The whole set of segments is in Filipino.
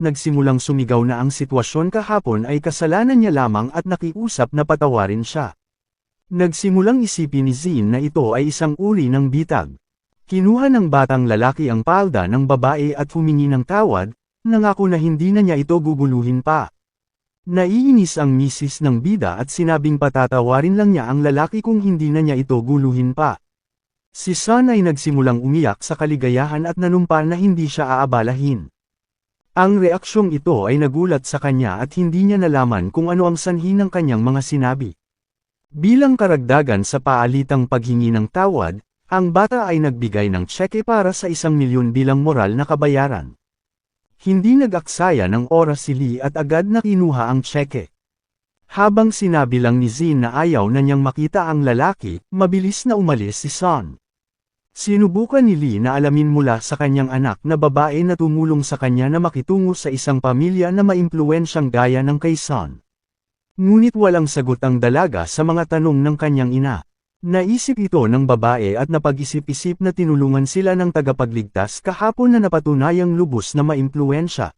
nagsimulang sumigaw na ang sitwasyon kahapon ay kasalanan niya lamang at nakiusap na patawarin siya. Nagsimulang isipin ni Zin na ito ay isang uri ng bitag. Kinuha ng batang lalaki ang palda ng babae at humingi ng tawad, nangako na hindi na niya ito guguluhin pa. Naiinis ang misis ng bida at sinabing patatawarin lang niya ang lalaki kung hindi na niya ito guluhin pa. Si Sun ay nagsimulang umiyak sa kaligayahan at nanumpa na hindi siya aabalahin. Ang reaksyong ito ay nagulat sa kanya at hindi niya nalaman kung ano ang sanhi ng kanyang mga sinabi. Bilang karagdagan sa paalitang paghingi ng tawad, ang bata ay nagbigay ng tseke para sa 1,000,000 bilang moral na kabayaran. Hindi nag-aksaya ng oras si Lee at agad na kinuha ang tseke. Habang sinabi lang ni Zin na ayaw na niyang makita ang lalaki, mabilis na umalis si Sun. Sinubukan ni Lee na alamin mula sa kanyang anak na babae na tumulong sa kanya na makitungo sa isang pamilya na maimpluwensyang gaya ng kay Sun. Ngunit walang sagot ang dalaga sa mga tanong ng kanyang ina. Naisip ito ng babae at napag-isip-isip na tinulungan sila ng tagapagligtas kahapon na napatunayang lubos na maimpluwensya.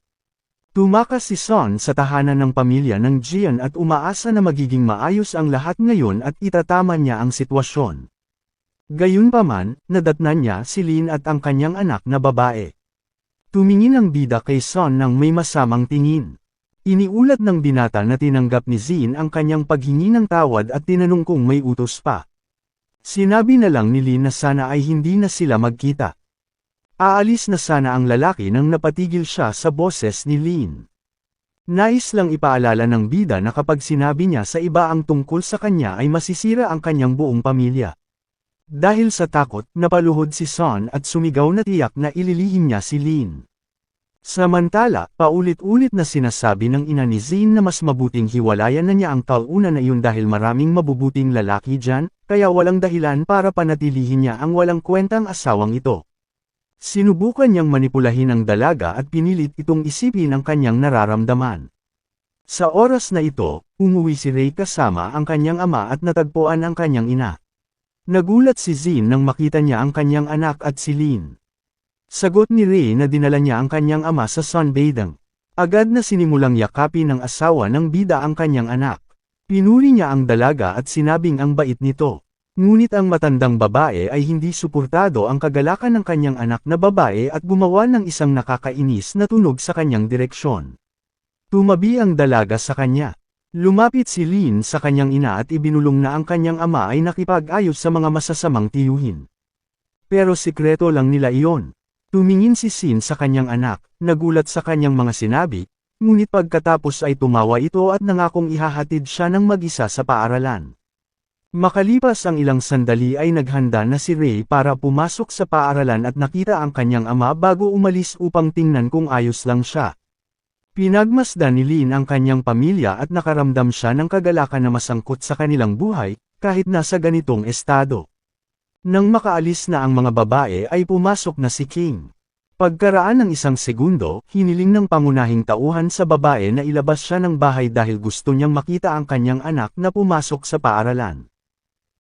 Tumakas si Sun sa tahanan ng pamilya ng Jian at umaasa na magiging maayos ang lahat ngayon at itatama niya ang sitwasyon. Gayunpaman, nadatnan niya si Lin at ang kanyang anak na babae. Tumingin ang bida kay Sun nang may masamang tingin. Iniulat ng binata na tinanggap ni Zin ang kanyang paghingi ng tawad at tinanong kung may utos pa. Sinabi na lang ni Lin na sana ay hindi na sila magkita. Aalis na sana ang lalaki nang napatigil siya sa boses ni Lin. Nais lang ipaalala ng bida na kapag sinabi niya sa iba ang tungkol sa kanya ay masisira ang kanyang buong pamilya. Dahil sa takot, napaluhod si Sun at sumigaw na tiyak na ililihim niya si Lin. Samantala, paulit-ulit na sinasabi ng ina ni Zin na mas mabuting hiwalayan na niya ang tauna na iyon dahil maraming mabubuting lalaki dyan, kaya walang dahilan para panatilihin niya ang walang kwentang asawang ito. Sinubukan niyang manipulahin ang dalaga at pinilit itong isipin ang kanyang nararamdaman. Sa oras na ito, umuwi si Ray kasama ang kanyang ama at natagpuan ang kanyang ina. Nagulat si Zin nang makita niya ang kanyang anak at si Lin. Sagot ni Ray na dinala niya ang kanyang ama sa sunbathing. Agad na sinimulang yakapin ng asawa ng bida ang kanyang anak. Pinuri niya ang dalaga at sinabing ang bait nito. Ngunit ang matandang babae ay hindi suportado ang kagalakan ng kanyang anak na babae at gumawa ng isang nakakainis na tunog sa kanyang direksyon. Tumabi ang dalaga sa kanya. Lumapit si Lin sa kanyang ina at ibinulong na ang kanyang ama ay nakipag-ayos sa mga masasamang tiyuhin. Pero sikreto lang nila iyon. Tumingin si Sin sa kanyang anak, nagulat sa kanyang mga sinabi, ngunit pagkatapos ay tumawa ito at nangakong ihahatid siya ng mag-isa sa paaralan. Makalipas ang ilang sandali ay naghanda na si Ray para pumasok sa paaralan at nakita ang kanyang ama bago umalis upang tingnan kung ayos lang siya. Pinagmasdan ni Lin ang kanyang pamilya at nakaramdam siya ng kagalakan na masangkot sa kanilang buhay, kahit nasa ganitong estado. Nang makaalis na ang mga babae ay pumasok na si King. Pagkaraan ng isang segundo, hiniling ng pangunahing tauhan sa babae na ilabas siya ng bahay dahil gusto niyang makita ang kanyang anak na pumasok sa paaralan.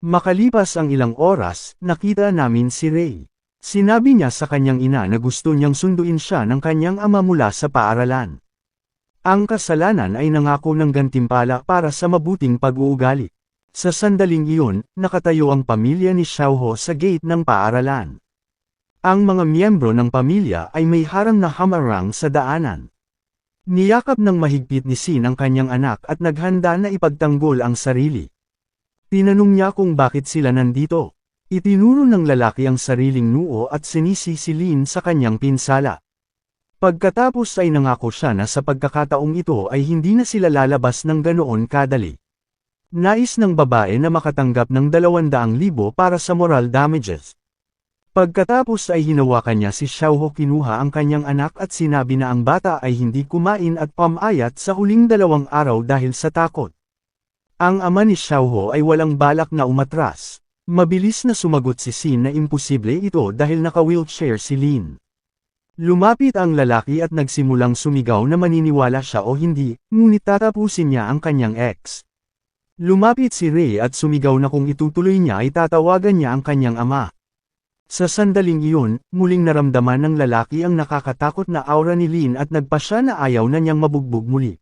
Makalipas ang ilang oras, nakita namin si Ray. Sinabi niya sa kanyang ina na gusto niyang sunduin siya ng kanyang ama mula sa paaralan. Ang kasalanan ay nangako ng gantimpala para sa mabuting pag-uugali. Sa sandaling iyon, nakatayo ang pamilya ni Xiaoho sa gate ng paaralan. Ang mga miyembro ng pamilya ay may harang na hamarang sa daanan. Niyakap ng mahigpit ni Sin ang kanyang anak at naghanda na ipagtanggol ang sarili. Tinanong niya kung bakit sila nandito. Itinuro ng lalaki ang sariling noo at sinisi si Lin sa kanyang pinsala. Pagkatapos ay nangako siya na sa pagkakataong ito ay hindi na sila lalabas ng ganoon kadali. Nais ng babae na makatanggap ng 200,000 para sa moral damages. Pagkatapos ay hinawakan niya si Xiaoho, kinuha ang kanyang anak at sinabi na ang bata ay hindi kumain at pamayat sa huling 2 araw dahil sa takot. Ang ama ni Xiaoho ay walang balak na umatras. Mabilis na sumagot si Sin na imposible ito dahil naka-wheelchair si Lin. Lumapit ang lalaki at nagsimulang sumigaw na maniniwala siya o hindi, ngunit tatapusin niya ang kanyang ex. Lumapit si Ray at sumigaw na kung itutuloy niya ay tatawagan niya ang kanyang ama. Sa sandaling iyon, muling naramdaman ng lalaki ang nakakatakot na aura ni Lin at nagpa siya na ayaw na niyang mabugbog muli.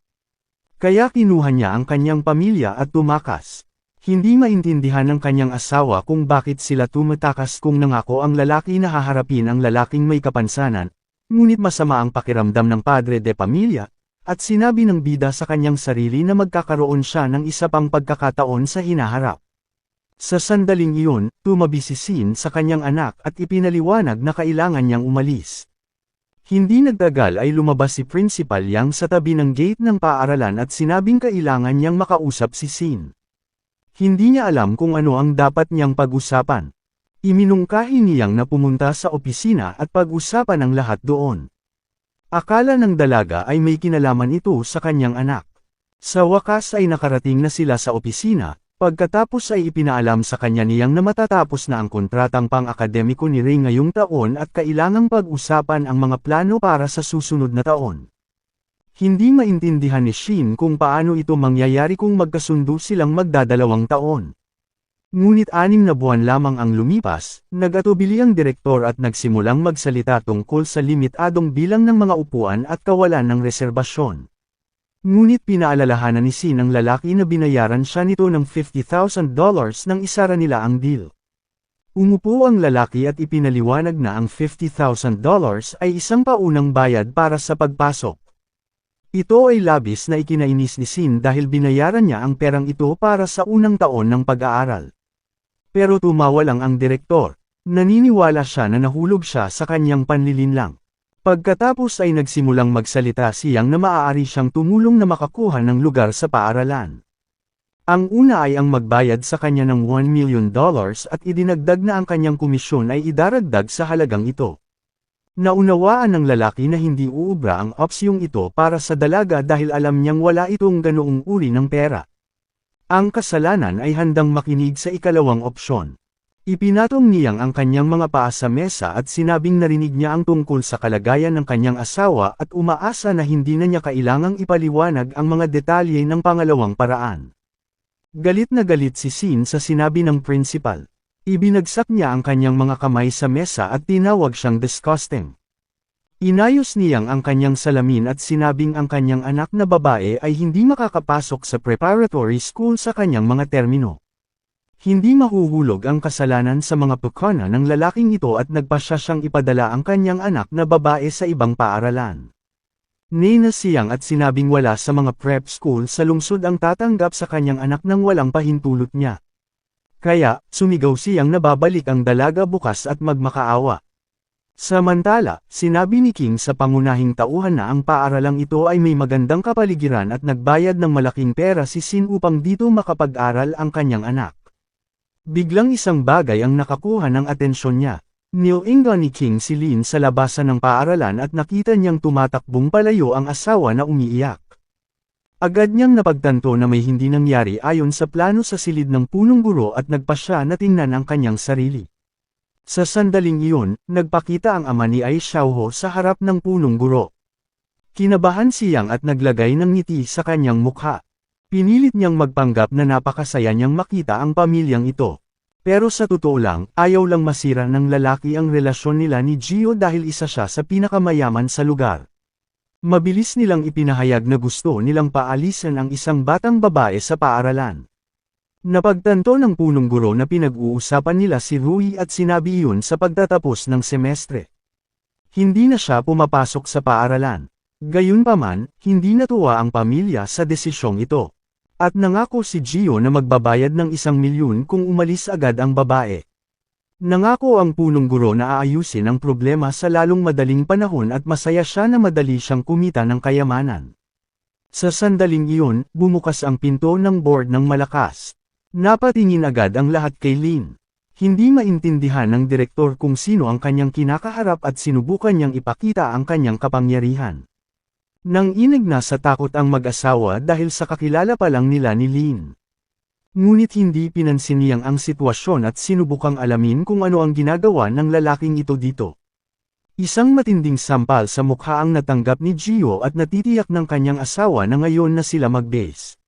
Kaya kinuha niya ang kanyang pamilya at tumakas. Hindi maintindihan ng kanyang asawa kung bakit sila tumatakas kung nangako ang lalaki na haharapin ang lalaking may kapansanan, ngunit masama ang pakiramdam ng padre de pamilya, at sinabi ng bida sa kanyang sarili na magkakaroon siya ng isa pang pagkakataon sa hinaharap. Sa sandaling iyon, tumabi si Sin sa kanyang anak at ipinaliwanag na kailangan niyang umalis. Hindi nagtagal ay lumabas si Principal Yang sa tabi ng gate ng paaralan at sinabing kailangan niyang makausap si Sin. Hindi niya alam kung ano ang dapat niyang pag-usapan. Iminungkahi niyang na pumunta sa opisina at pag-usapan ang lahat doon. Akala ng dalaga ay may kinalaman ito sa kanyang anak. Sa wakas ay nakarating na sila sa opisina. Pagkatapos ay ipinaalam sa kanya niyang na matatapos na ang kontratang pang-akademiko ni Ray ngayong taon at kailangang pag-usapan ang mga plano para sa susunod na taon. Hindi maintindihan ni Shin kung paano ito mangyayari kung magkasundo silang magdadalawang taon. Ngunit 6 na buwan lamang ang lumipas, nag-atubili ang direktor at nagsimulang magsalita tungkol sa limitadong bilang ng mga upuan at kawalan ng reserbasyon. Ngunit pinaalalahanan ni Sin ang lalaki na binayaran siya nito ng $50,000 nang isara nila ang deal. Umupo ang lalaki at ipinaliwanag na ang $50,000 ay isang paunang bayad para sa pagpasok. Ito ay labis na ikinainis ni Sin dahil binayaran niya ang perang ito para sa unang taon ng pag-aaral. Pero tumawa lang ang direktor. Naniniwala siya na nahulog siya sa kanyang panlilinlang. Pagkatapos ay nagsimulang magsalita siyang na maaari siyang tumulong na makakuha ng lugar sa paaralan. Ang una ay ang magbayad sa kanya ng $1 million at idinagdag na ang kanyang komisyon ay idaragdag sa halagang ito. Naunawaan ng lalaki na hindi uubra ang opsyong ito para sa dalaga dahil alam niyang wala itong ganoong uri ng pera. Ang kasalanan ay handang makinig sa ikalawang opsyon. Ipinatong niyang ang kanyang mga paa sa mesa at sinabing narinig niya ang tungkol sa kalagayan ng kanyang asawa at umaasa na hindi na niya kailangang ipaliwanag ang mga detalye ng pangalawang paraan. Galit na galit si Sin sa sinabi ng principal. Ibinagsak niya ang kanyang mga kamay sa mesa at tinawag siyang disgusting. Inayos niyang ang kanyang salamin at sinabing ang kanyang anak na babae ay hindi makakapasok sa preparatory school sa kanyang mga termino. Hindi mahuhulog ang kasalanan sa mga pukana ng lalaking ito at nagpasya siyang ipadala ang kanyang anak na babae sa ibang paaralan. Nina siyang at sinabing wala sa mga prep school sa lungsod ang tatanggap sa kanyang anak nang walang pahintulot niya. Kaya, sumigaw siyang nababalik ang dalaga bukas at magmakaawa. Samantala, sinabi ni King sa pangunahing tauhan na ang paaralang ito ay may magandang kapaligiran at nagbayad ng malaking pera si Sin upang dito makapag-aral ang kanyang anak. Biglang isang bagay ang nakakuha ng atensyon niya. Nilingan ni King si Lin sa labasan ng paaralan at nakita niyang tumatakbong palayo ang asawa na umiiyak. Agad niyang napagtanto na may hindi nangyari ayon sa plano sa silid ng punong guro at nagpasya na tingnan ang kanyang sarili. Sa sandaling iyon, nagpakita ang ama ni Ai Xiaoho sa harap ng punong guro. Kinabahan siyang at naglagay ng ngiti sa kanyang mukha. Pinilit niyang magpanggap na napakasaya niyang makita ang pamilyang ito. Pero sa totoo lang, ayaw lang masira ng lalaki ang relasyon nila ni Gio dahil isa siya sa pinakamayaman sa lugar. Mabilis nilang ipinahayag na gusto nilang paalisan ang isang batang babae sa paaralan. Napagtanto ng punong guro na pinag-uusapan nila si Rui at sinabi iyon sa pagtatapos ng semestre. Hindi na siya pumapasok sa paaralan. Gayunpaman, hindi natuwa ang pamilya sa desisyong ito. At nangako si Gio na magbabayad ng 1 milyon kung umalis agad ang babae. Nangako ang punong guro na aayusin ang problema sa lalong madaling panahon at masaya siya na madali siyang kumita ng kayamanan. Sa sandaling iyon, bumukas ang pinto ng board ng malakas. Napatingin agad ang lahat kay Lin. Hindi maintindihan ng direktor kung sino ang kanyang kinakaharap at sinubukan niyang ipakita ang kanyang kapangyarihan. Nang inig na sa takot ang mag-asawa dahil sa kakilala pa lang nila ni Lin. Ngunit hindi pinansin niyang ang sitwasyon at sinubukang alamin kung ano ang ginagawa ng lalaking ito dito. Isang matinding sampal sa mukha ang natanggap ni Gio at natitiyak ng kanyang asawa na ngayon na sila mag-base.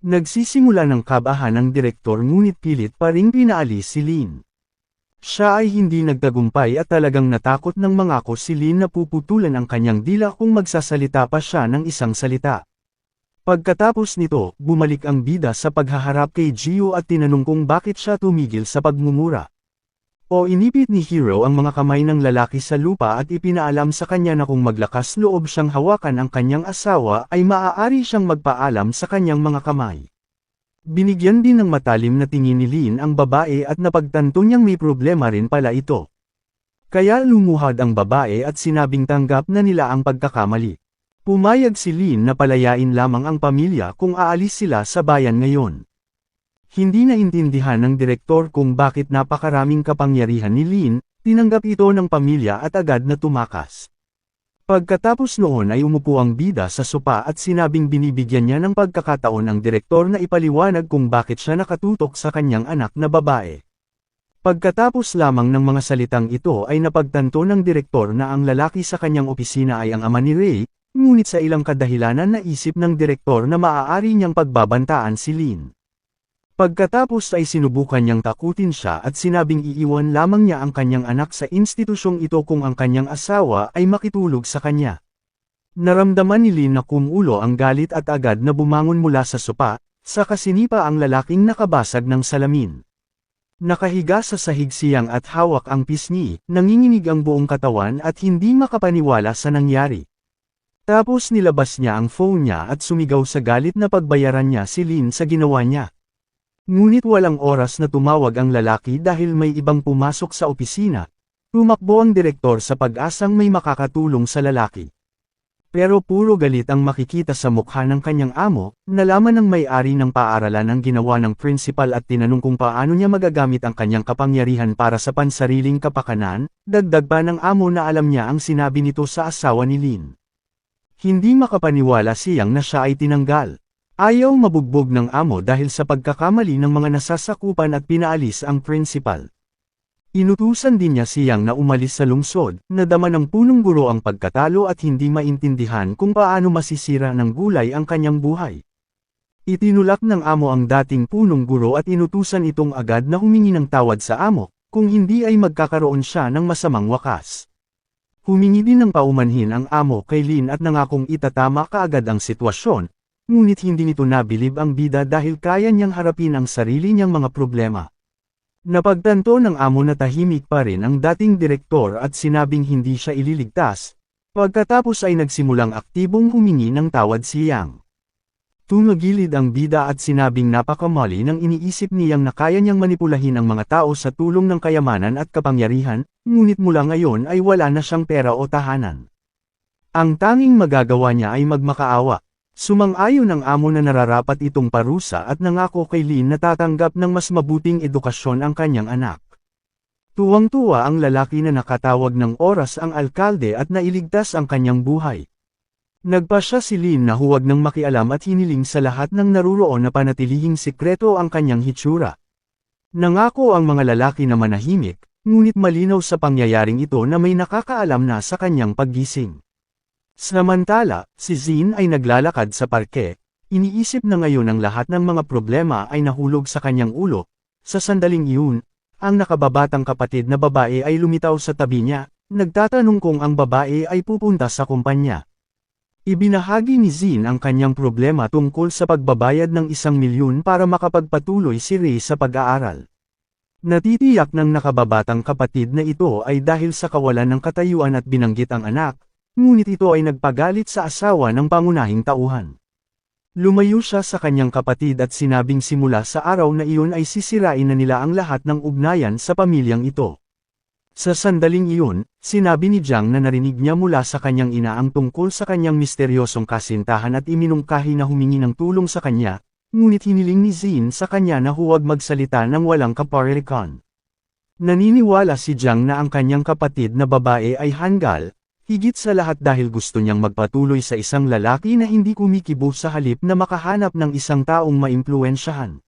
Nagsisimula ng kabahan ang direktor ngunit pilit pa ring pinaalis si Lin. Siya ay hindi nagtagumpay at talagang natakot ng mangako si Lin na puputulan ang kanyang dila kung magsasalita pa siya ng isang salita. Pagkatapos nito, bumalik ang bida sa paghaharap kay Gio at tinanong kung bakit siya tumigil sa pagmumura. O inipit ni Hiro ang mga kamay ng lalaki sa lupa at ipinaalam sa kanya na kung maglakas loob siyang hawakan ang kanyang asawa ay maaari siyang magpaalam sa kanyang mga kamay. Binigyan din ng matalim na tingin ni Lin ang babae at napagtanto niyang may problema rin pala ito. Kaya lumuhad ang babae at sinabing tanggap na nila ang pagkakamali. Pumayag si Lin na palayain lamang ang pamilya kung aalis sila sa bayan ngayon. Hindi naintindihan ng direktor kung bakit napakaraming kapangyarihan ni Lin, tinanggap ito ng pamilya at agad na tumakas. Pagkatapos noon ay umupo ang bida sa sopa at sinabing binibigyan niya ng pagkakataon ang direktor na ipaliwanag kung bakit siya nakatutok sa kanyang anak na babae. Pagkatapos lamang ng mga salitang ito ay napagtanto ng direktor na ang lalaki sa kanyang opisina ay ang ama ni Ray, ngunit sa ilang kadahilanan naisip ng direktor na maaari niyang pagbabantaan si Lin. Pagkatapos ay sinubukan niyang takutin siya at sinabing iiwan lamang niya ang kanyang anak sa institusyong ito kung ang kanyang asawa ay makitulog sa kanya. Naramdaman ni Lin na kumulo ang galit at agad na bumangon mula sa sopa, saka sinipa ang lalaking nakabasag ng salamin. Nakahiga sa sahig siyang at hawak ang pisngi, nanginginig ang buong katawan at hindi makapaniwala sa nangyari. Tapos nilabas niya ang phone niya at sumigaw sa galit na pagbayaran niya si Lin sa ginawa niya. Ngunit walang oras na tumawag ang lalaki dahil may ibang pumasok sa opisina. Tumakbo ang direktor sa pag-asang may makakatulong sa lalaki. Pero puro galit ang makikita sa mukha ng kanyang amo, nalaman ng may-ari ng paaralan ang ginawa ng principal at tinanong kung paano niya magagamit ang kanyang kapangyarihan para sa pansariling kapakanan, dagdag pa ng amo na alam niya ang sinabi nito sa asawa ni Lin. Hindi makapaniwala siyang na siya ay tinanggal. Ayaw mabugbog ng amo dahil sa pagkakamali ng mga nasasakupan at pinaalis ang principal. Inutusan din niya siyang na umalis sa lungsod, nadama ng punong guro ang pagkatalo at hindi maintindihan kung paano masisira ng gulay ang kanyang buhay. Itinulak ng amo ang dating punong guro at inutusan itong agad na humingi ng tawad sa amo, kung hindi ay magkakaroon siya ng masamang wakas. Humingi din ng paumanhin ang amo kay Lin at nangakong itatama kaagad ang sitwasyon. Ngunit hindi nito nabilib ang bida dahil kaya niyang harapin ang sarili niyang mga problema. Napagtanto ng amo na tahimik pa rin ang dating direktor at sinabing hindi siya ililigtas, pagkatapos ay nagsimulang aktibong humingi ng tawad si Yang. Tumagilid ang bida at sinabing napakamali nang iniisip niyang na kaya niyang manipulahin ang mga tao sa tulong ng kayamanan at kapangyarihan, ngunit mula ngayon ay wala na siyang pera o tahanan. Ang tanging magagawa niya ay magmakaawa. Sumang-ayon ang amo na nararapat itong parusa at nangako kay Lin na tatanggap ng mas mabuting edukasyon ang kanyang anak. Tuwang-tuwa ang lalaki na nakatawag ng oras ang alkalde at nailigtas ang kanyang buhay. Nagpasya si Lin na huwag nang makialam at hiniling sa lahat ng naruroon na panatilihing sikreto ang kanyang hitsura. Nangako ang mga lalaki na manahimik, ngunit malinaw sa pangyayaring ito na may nakakaalam na sa kanyang paggising. Samantala, si Zin ay naglalakad sa parke, iniisip na ngayon ang lahat ng mga problema ay nahulog sa kanyang ulo. Sa sandaling iyon, ang nakababatang kapatid na babae ay lumitaw sa tabi niya, nagtatanong kung ang babae ay pupunta sa kumpanya. Ibinahagi ni Zin ang kanyang problema tungkol sa pagbabayad ng 1,000,000 para makapagpatuloy si Ray sa pag-aaral. Natitiyak ng nakababatang kapatid na ito ay dahil sa kawalan ng katayuan at binanggit ang anak. Ngunit ito ay nagpagalit sa asawa ng pangunahing tauhan. Lumayo siya sa kanyang kapatid at sinabing simula sa araw na iyon ay sisirain na nila ang lahat ng ugnayan sa pamilyang ito. Sa sandaling iyon, sinabi ni Jiang na narinig niya mula sa kanyang ina ang tungkol sa kanyang misteryosong kasintahan at iminungkahi na humingi ng tulong sa kanya, ngunit hiniling ni Zin sa kanya na huwag magsalita ng walang kaparirikan. Naniniwala si Jiang na ang kanyang kapatid na babae ay hanggal, higit sa lahat dahil gusto niyang magpatuloy sa isang lalaki na hindi kumikibo sa halip na makahanap ng isang taong maimpluwensyahan.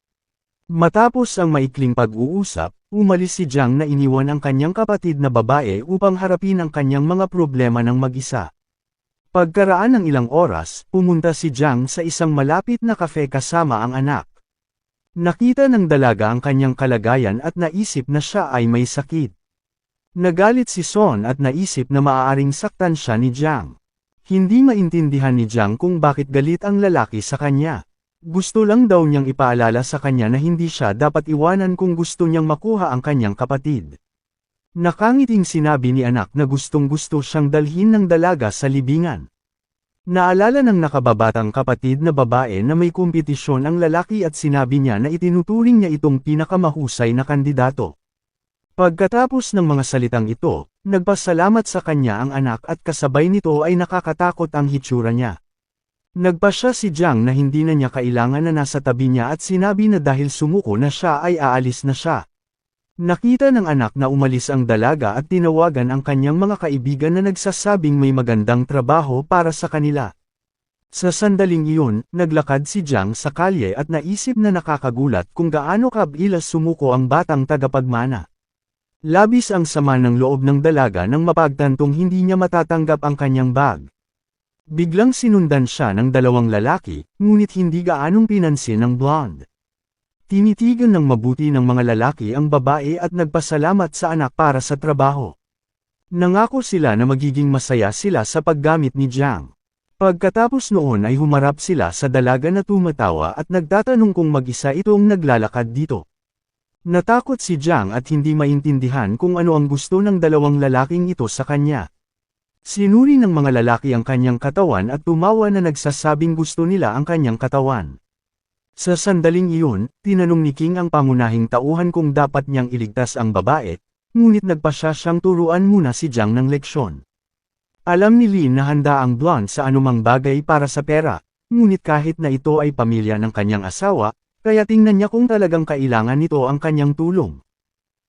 Matapos ang maikling pag-uusap, umalis si Jiang na iniwan ang kanyang kapatid na babae upang harapin ang kanyang mga problema ng mag-isa. Pagkaraan ng ilang oras, pumunta si Jiang sa isang malapit na kafe kasama ang anak. Nakita ng dalaga ang kanyang kalagayan at naisip na siya ay may sakit. Nagalit si Son at naisip na maaaring saktan siya ni Jiang. Hindi maintindihan ni Jiang kung bakit galit ang lalaki sa kanya. Gusto lang daw niyang ipaalala sa kanya na hindi siya dapat iwanan kung gusto niyang makuha ang kanyang kapatid. Nakangiting sinabi ni anak na gustong-gusto siyang dalhin ng dalaga sa libingan. Naalala ng nakababatang kapatid na babae na may kompetisyon ang lalaki at sinabi niya na itinuturing niya itong pinakamahusay na kandidato. Pagkatapos ng mga salitang ito, nagpasalamat sa kanya ang anak at kasabay nito ay nakakatakot ang hitsura niya. Nagpasya si Jiang na hindi na niya kailangan na nasa tabi niya at sinabi na dahil sumuko na siya ay aalis na siya. Nakita ng anak na umalis ang dalaga at tinawagan ang kanyang mga kaibigan na nagsasabing may magandang trabaho para sa kanila. Sa sandaling iyon, naglakad si Jiang sa kalye at naisip na nakakagulat kung gaano kabilis sumuko ang batang tagapagmana. Labis ang sama ng loob ng dalaga nang mapagtantong hindi niya matatanggap ang kanyang bag. Biglang sinundan siya ng dalawang lalaki, ngunit hindi gaanong pinansin ng blonde. Tinitigan ng mabuti ng mga lalaki ang babae at nagpasalamat sa anak para sa trabaho. Nangako sila na magiging masaya sila sa paggamit ni Jiang. Pagkatapos noon ay humarap sila sa dalaga na tumatawa at nagtatanong kung mag-isa itong naglalakad dito. Natakot si Jiang at hindi maintindihan kung ano ang gusto ng dalawang lalaking ito sa kanya. Sinuri ng mga lalaki ang kanyang katawan at tumawa na nagsasabing gusto nila ang kanyang katawan. Sa sandaling iyon, tinanong ni King ang pangunahing tauhan kung dapat niyang iligtas ang babae, ngunit nagpasya siyang turuan muna si Jiang ng leksyon. Alam ni Lin na handa ang blonde sa anumang bagay para sa pera, ngunit kahit na ito ay pamilya ng kanyang asawa, kaya tingnan niya kung talagang kailangan nito ang kanyang tulong.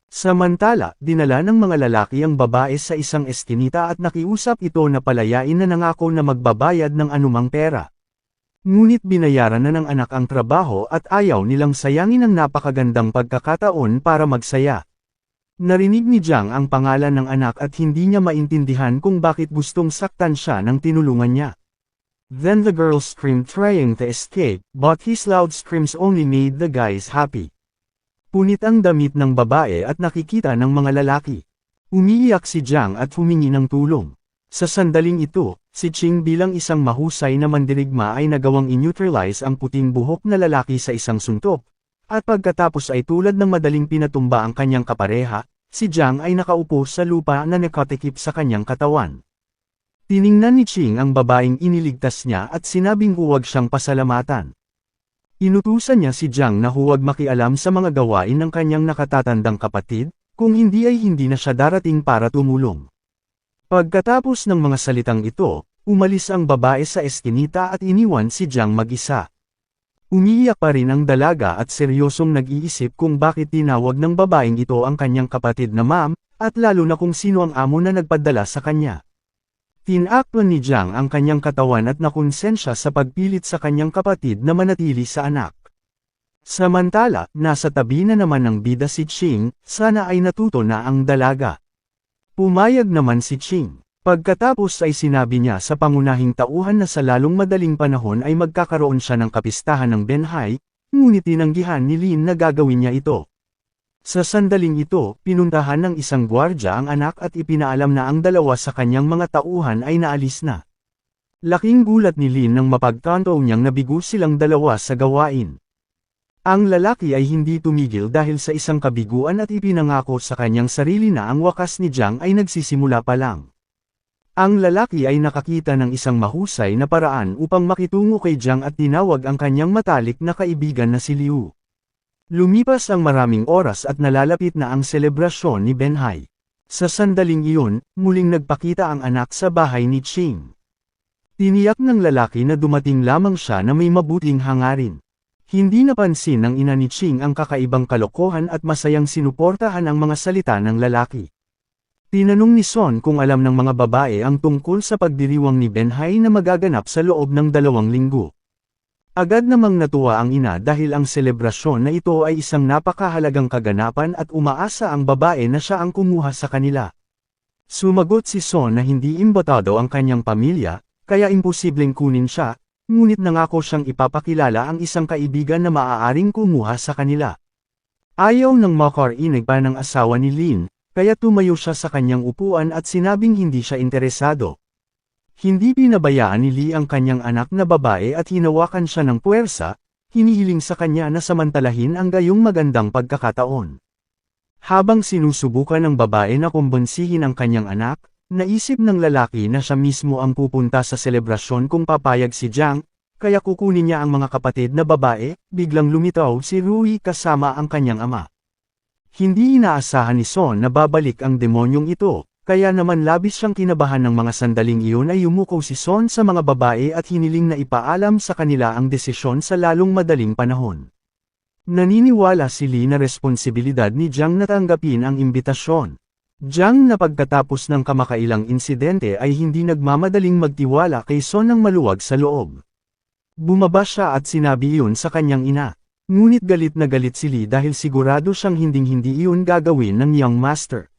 Samantala, dinala ng mga lalaki ang babae sa isang eskinita at nakiusap ito na palayain na nangako na magbabayad ng anumang pera. Ngunit binayaran na ng anak ang trabaho at ayaw nilang sayangin ang napakagandang pagkakataon para magsaya. Narinig ni Jiang ang pangalan ng anak at hindi niya maintindihan kung bakit gustong saktan siya ng tinulungan niya. Then the girl screamed trying to escape, but his loud screams only made the guys happy. Punit ang damit ng babae at nakikita ng mga lalaki. Umiiyak si Jiang at humingi ng tulong. Sa sandaling ito, si Qing bilang isang mahusay na mandirigma ay nagawang i-neutralize ang puting buhok na lalaki sa isang suntok, at pagkatapos ay tulad ng madaling pinatumba ang kanyang kapareha, si Jiang ay nakaupo sa lupa na nakatikip sa kanyang katawan. Tiningnan ni Qing ang babaeng iniligtas niya at sinabing huwag siyang pasalamatan. Inutusan niya si Jiang na huwag makialam sa mga gawain ng kanyang nakatatandang kapatid, kung hindi ay hindi na siya darating para tumulong. Pagkatapos ng mga salitang ito, umalis ang babae sa eskinita at iniwan si Jiang mag-isa. Umiiyak pa rin ang dalaga at seryosong nag-iisip kung bakit tinawag ng babaeng ito ang kanyang kapatid na ma'am, at lalo na kung sino ang amo na nagpadala sa kanya. Tinakpan ni Jiang ang kanyang katawan at nakonsensya sa pagpilit sa kanyang kapatid na manatili sa anak. Samantala, nasa tabi na naman ng bida si Qing, sana ay natuto na ang dalaga. Pumayag naman si Qing. Pagkatapos ay sinabi niya sa pangunahing tauhan na sa lalong madaling panahon ay magkakaroon siya ng kapistahan ng Benhai, ngunit tinanggihan ni Lin na gagawin niya ito. Sa sandaling ito, pinuntahan ng isang gwardya ang anak at ipinaalam na ang dalawa sa kanyang mga tauhan ay naalis na. Laking gulat ni Lin nang mapagtanto niyang nabigo silang dalawa sa gawain. Ang lalaki ay hindi tumigil dahil sa isang kabiguan at ipinangako sa kanyang sarili na ang wakas ni Jiang ay nagsisimula pa lang. Ang lalaki ay nakakita ng isang mahusay na paraan upang makitungo kay Jiang at tinawag ang kanyang matalik na kaibigan na si Liu. Lumipas ang maraming oras at nalalapit na ang selebrasyon ni Benhai. Sa sandaling iyon, muling nagpakita ang anak sa bahay ni Qing. Tiniyak ng lalaki na dumating lamang siya na may mabuting hangarin. Hindi napansin ng ina ni Qing ang kakaibang kalokohan at masayang sinuportahan ang mga salita ng lalaki. Tinanong ni Son kung alam ng mga babae ang tungkol sa pagdiriwang ni Benhai na magaganap sa loob ng 2 linggo. Agad namang natuwa ang ina dahil ang selebrasyon na ito ay isang napakahalagang kaganapan at umaasa ang babae na siya ang kumuha sa kanila. Sumagot si Son na hindi imbitado ang kanyang pamilya, kaya imposibleng kunin siya, ngunit nangako siyang ipapakilala ang isang kaibigan na maaaring kumuha sa kanila. Ayaw ng makarinig pa ng asawa ni Lin, kaya tumayo siya sa kanyang upuan at sinabing hindi siya interesado. Hindi pinabayaan ni Lee ang kanyang anak na babae at hinawakan siya ng puwersa, hinihiling sa kanya na samantalahin ang gayong magandang pagkakataon. Habang sinusubukan ng babae na kumbonsihin ang kanyang anak, naisip ng lalaki na siya mismo ang pupunta sa selebrasyon kung papayag si Jiang, kaya kukunin niya ang mga kapatid na babae. Biglang lumitaw si Rui kasama ang kanyang ama. Hindi inaasahan ni Son na babalik ang demonyong ito, kaya naman labis siyang kinabahan ng mga sandaling iyon ay yumuko si Son sa mga babae at hiniling na ipaalam sa kanila ang desisyon sa lalong madaling panahon. Naniniwala si Lee na responsibilidad ni Jiang na tanggapin ang imbitasyon. Jiang na pagkatapos ng kamakailang insidente ay hindi nagmamadaling magtiwala kay Son ng maluwag sa loob. Bumaba siya at sinabi iyon sa kanyang ina. Ngunit galit na galit si Lee dahil sigurado siyang hinding-hindi iyon gagawin ng young master.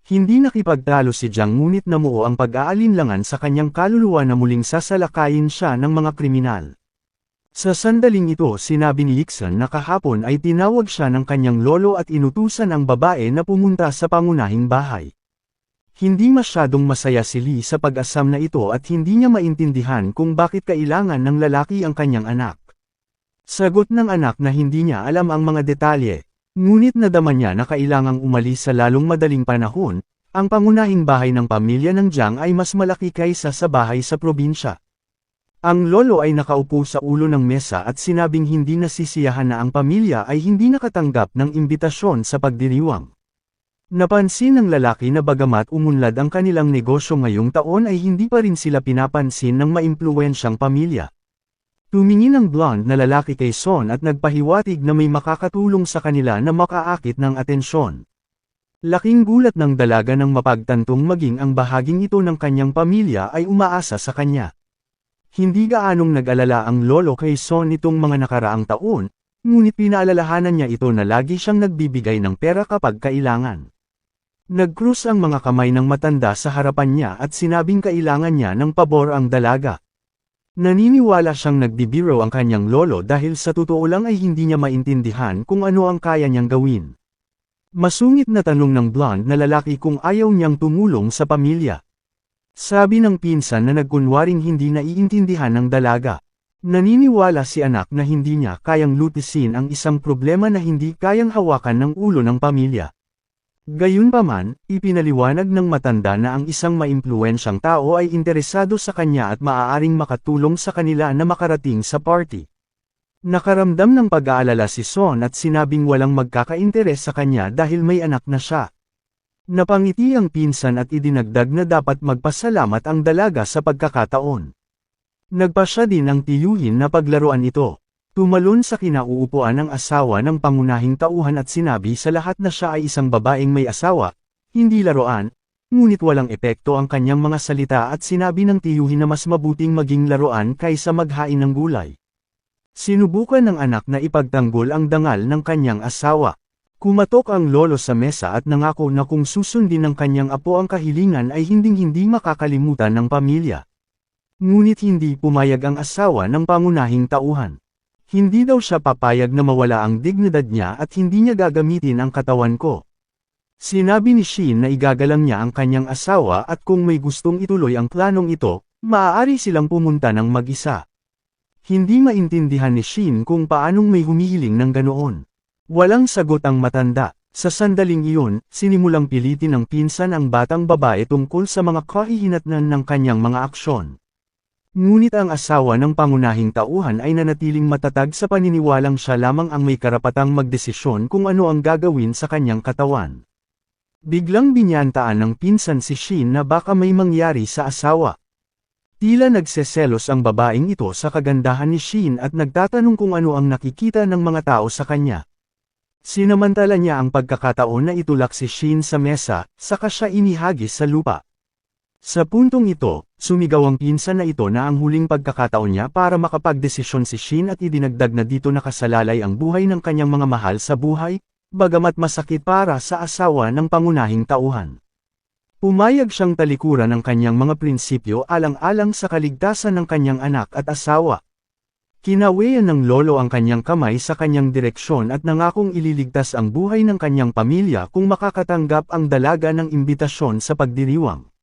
Hindi nakipagtalo si Jiang ngunit namuo ang pag-aalinlangan sa kanyang kaluluwa na muling sasalakayin siya ng mga kriminal. Sa sandaling ito sinabi ni Yixan na kahapon ay tinawag siya ng kanyang lolo at inutusan ang babae na pumunta sa pangunahing bahay. Hindi masyadong masaya si Lee sa pag-asam na ito at hindi niya maintindihan kung bakit kailangan ng lalaki ang kanyang anak. Sagot ng anak na hindi niya alam ang mga detalye, ngunit nadama niya na kailangang umalis sa lalong madaling panahon. Ang pangunahing bahay ng pamilya ng Jiang ay mas malaki kaysa sa bahay sa probinsya. Ang lolo ay nakaupo sa ulo ng mesa at sinabing hindi nasisiyahan na ang pamilya ay hindi nakatanggap ng imbitasyon sa pagdiriwang. Napansin ng lalaki na bagamat umunlad ang kanilang negosyo ngayong taon ay hindi pa rin sila pinapansin ng maimpluwensyang pamilya. Tumingin ang blonde na lalaki kay Son at nagpahiwatig na may makakatulong sa kanila na makaakit ng atensyon. Laking gulat ng dalaga nang mapagtantong maging ang bahaging ito ng kanyang pamilya ay umaasa sa kanya. Hindi gaanong nag-alala ang lolo kay Son nitong mga nakaraang taon, ngunit pinaalalahanan niya ito na lagi siyang nagbibigay ng pera kapag kailangan. Nagkrus ang mga kamay ng matanda sa harapan niya at sinabing kailangan niya ng pabor ang dalaga. Naniniwala siyang nagbibiro ang kanyang lolo dahil sa totoo lang ay hindi niya maintindihan kung ano ang kaya niyang gawin. Masungit na tanong ng blonde na lalaki kung ayaw niyang tumulong sa pamilya. Sabi ng pinsan na nagkunwaring hindi naiintindihan ng dalaga. Naniniwala si anak na hindi niya kayang lutisin ang isang problema na hindi kayang hawakan ng ulo ng pamilya. Gayunpaman, ipinaliwanag ng matanda na ang isang maimpluwensyang tao ay interesado sa kanya at maaaring makatulong sa kanila na makarating sa party. Nakaramdam ng pag-aalala si Son at sinabing walang magkakainteres sa kanya dahil may anak na siya. Napangiti ang pinsan at idinagdag na dapat magpasalamat ang dalaga sa pagkakataon. Nagpasya din ang tiyuhin na paglaruan ito. Tumalon sa kinauupuan ng asawa ng pangunahing tauhan at sinabi sa lahat na siya ay isang babaeng may asawa, hindi laruan, ngunit walang epekto ang kanyang mga salita at sinabi ng tiyuhin na mas mabuting maging laruan kaysa maghain ng gulay. Sinubukan ng anak na ipagtanggol ang dangal ng kanyang asawa. Kumatok ang lolo sa mesa at nangako na kung susundin ng kanyang apo ang kahilingan ay hinding-hindi makakalimutan ng pamilya. Ngunit hindi pumayag ang asawa ng pangunahing tauhan. Hindi daw siya papayag na mawala ang dignidad niya at hindi niya gagamitin ang katawan ko. Sinabi ni Shin na igagalang niya ang kanyang asawa at kung may gustong ituloy ang planong ito, maaari silang pumunta ng mag-isa. Hindi maintindihan ni Shin kung paanong may humihiling ng ganoon. Walang sagot ang matanda. Sa sandaling iyon, sinimulang pilitin ng pinsan ang batang babae tungkol sa mga kahihinatnan ng kanyang mga aksyon. Ngunit ang asawa ng pangunahing tauhan ay nanatiling matatag sa paniniwalang siya lamang ang may karapatang magdesisyon kung ano ang gagawin sa kanyang katawan. Biglang binyantaan ng pinsan si Shin na baka may mangyari sa asawa. Tila nagseselos ang babaeng ito sa kagandahan ni Shin at nagtatanong kung ano ang nakikita ng mga tao sa kanya. Sinamantala niya ang pagkakataon na itulak si Shin sa mesa, saka siya inihagis sa lupa. Sa puntong ito, sumigaw ang pinsan na ito na ang huling pagkakataon niya para makapagdesisyon si Shin at idinagdag na dito nakasalalay ang buhay ng kanyang mga mahal sa buhay, bagamat masakit para sa asawa ng pangunahing tauhan. Pumayag siyang talikuran ang kanyang mga prinsipyo alang-alang sa kaligtasan ng kanyang anak at asawa. Kinawian ng lolo ang kanyang kamay sa kanyang direksyon at nangakong ililigtas ang buhay ng kanyang pamilya kung makakatanggap ang dalaga ng imbitasyon sa pagdiriwang.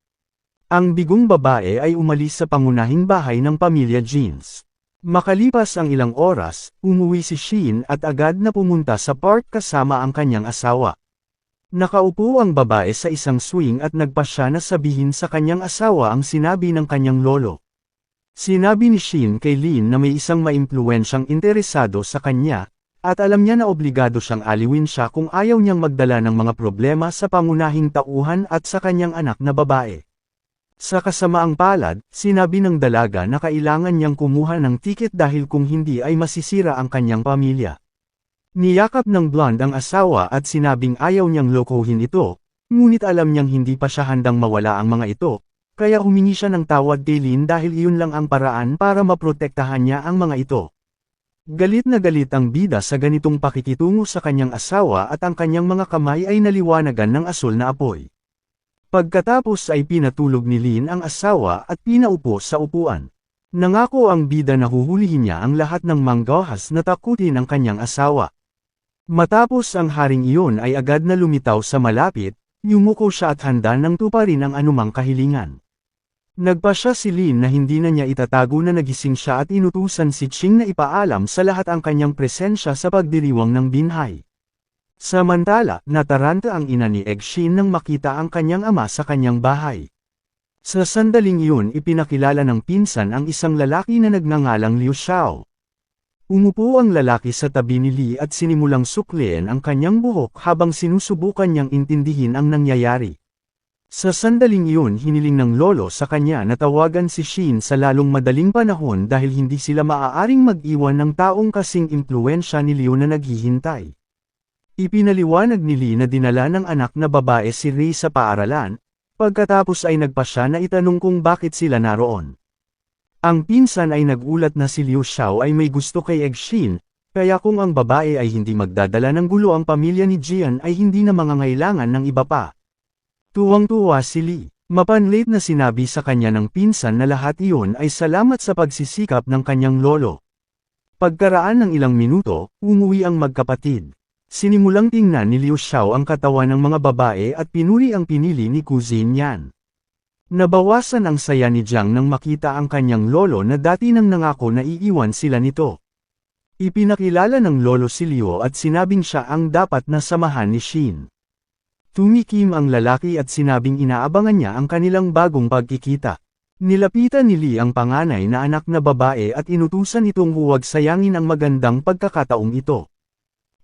Ang bigong babae ay umalis sa pangunahing bahay ng pamilya Jeans. Makalipas ang ilang oras, umuwi si Shin at agad na pumunta sa park kasama ang kanyang asawa. Nakaupo ang babae sa isang swing at nagpasya na sabihin sa kanyang asawa ang sinabi ng kanyang lolo. Sinabi ni Shin kay Lin na may isang maimpluwensyang interesado sa kanya, at alam niya na obligado siyang aliwin siya kung ayaw niyang magdala ng mga problema sa pangunahing tauhan at sa kanyang anak na babae. Sa kasamaang palad, sinabi ng dalaga na kailangan niyang kumuha ng tiket dahil kung hindi ay masisira ang kanyang pamilya. Niyakap ng blonde ang asawa at sinabing ayaw niyang lokohin ito, ngunit alam niyang hindi pa siya handang mawala ang mga ito, kaya humingi siya ng tawad kay Lin dahil iyon lang ang paraan para maprotektahan niya ang mga ito. Galit na galit ang bida sa ganitong pakikitungo sa kanyang asawa at ang kanyang mga kamay ay naliwanagan ng asul na apoy. Pagkatapos ay pinatulog ni Lin ang asawa at pinaupo sa upuan. Nangako ang bida na huhulihin niya ang lahat ng manggahas na takutin ang kanyang asawa. Matapos ang haring iyon ay agad na lumitaw sa malapit, yumuko siya at handa nang tuparin ang anumang kahilingan. Nagpasya si Lin na hindi na niya itatago na nagising siya at inutusan si Ching na ipaalam sa lahat ang kanyang presensya sa pagdiriwang ng binhay. Samantala, nataranta ang ina ni Shin nang makita ang kanyang ama sa kanyang bahay. Sa sandaling iyon ipinakilala ng pinsan ang isang lalaki na nagngangalang Liu Xiao. Umupo ang lalaki sa tabi ni Li at sinimulang sukliin ang kanyang buhok habang sinusubukan niyang intindihin ang nangyayari. Sa sandaling iyon hiniling ng lolo sa kanya na tawagan si Shin sa lalong madaling panahon dahil hindi sila maaaring mag-iwan ng taong kasing impluwensya ni Liu na naghihintay. Ipinaliwanag ni Li na dinala ng anak na babae si Ray sa paaralan, pagkatapos ay nagpasya na itanong kung bakit sila naroon. Ang pinsan ay nagulat na si Liu Xiao ay may gusto kay Shin, kaya kung ang babae ay hindi magdadala ng gulo ang pamilya ni Jian ay hindi na mangangailangan ng iba pa. Tuwang-tuwa si Li. Mapanlate na sinabi sa kanya ng pinsan na lahat iyon ay salamat sa pagsisikap ng kanyang lolo. Pagkaraan ng ilang minuto, umuwi ang magkapatid. Sinimulang tingnan ni Liu Xiao ang katawan ng mga babae at pinuri ang pinili ni Cousin Yan. Nabawasan ang saya ni Jiang nang makita ang kanyang lolo na dati nang nangako na iiwan sila nito. Ipinakilala ng lolo si Liu at sinabing siya ang dapat na samahan ni Shin. Tumikim ang lalaki at sinabing inaabangan niya ang kanilang bagong pagkikita. Nilapitan ni Li ang panganay na anak na babae at inutusan itong huwag sayangin ang magandang pagkakataong ito.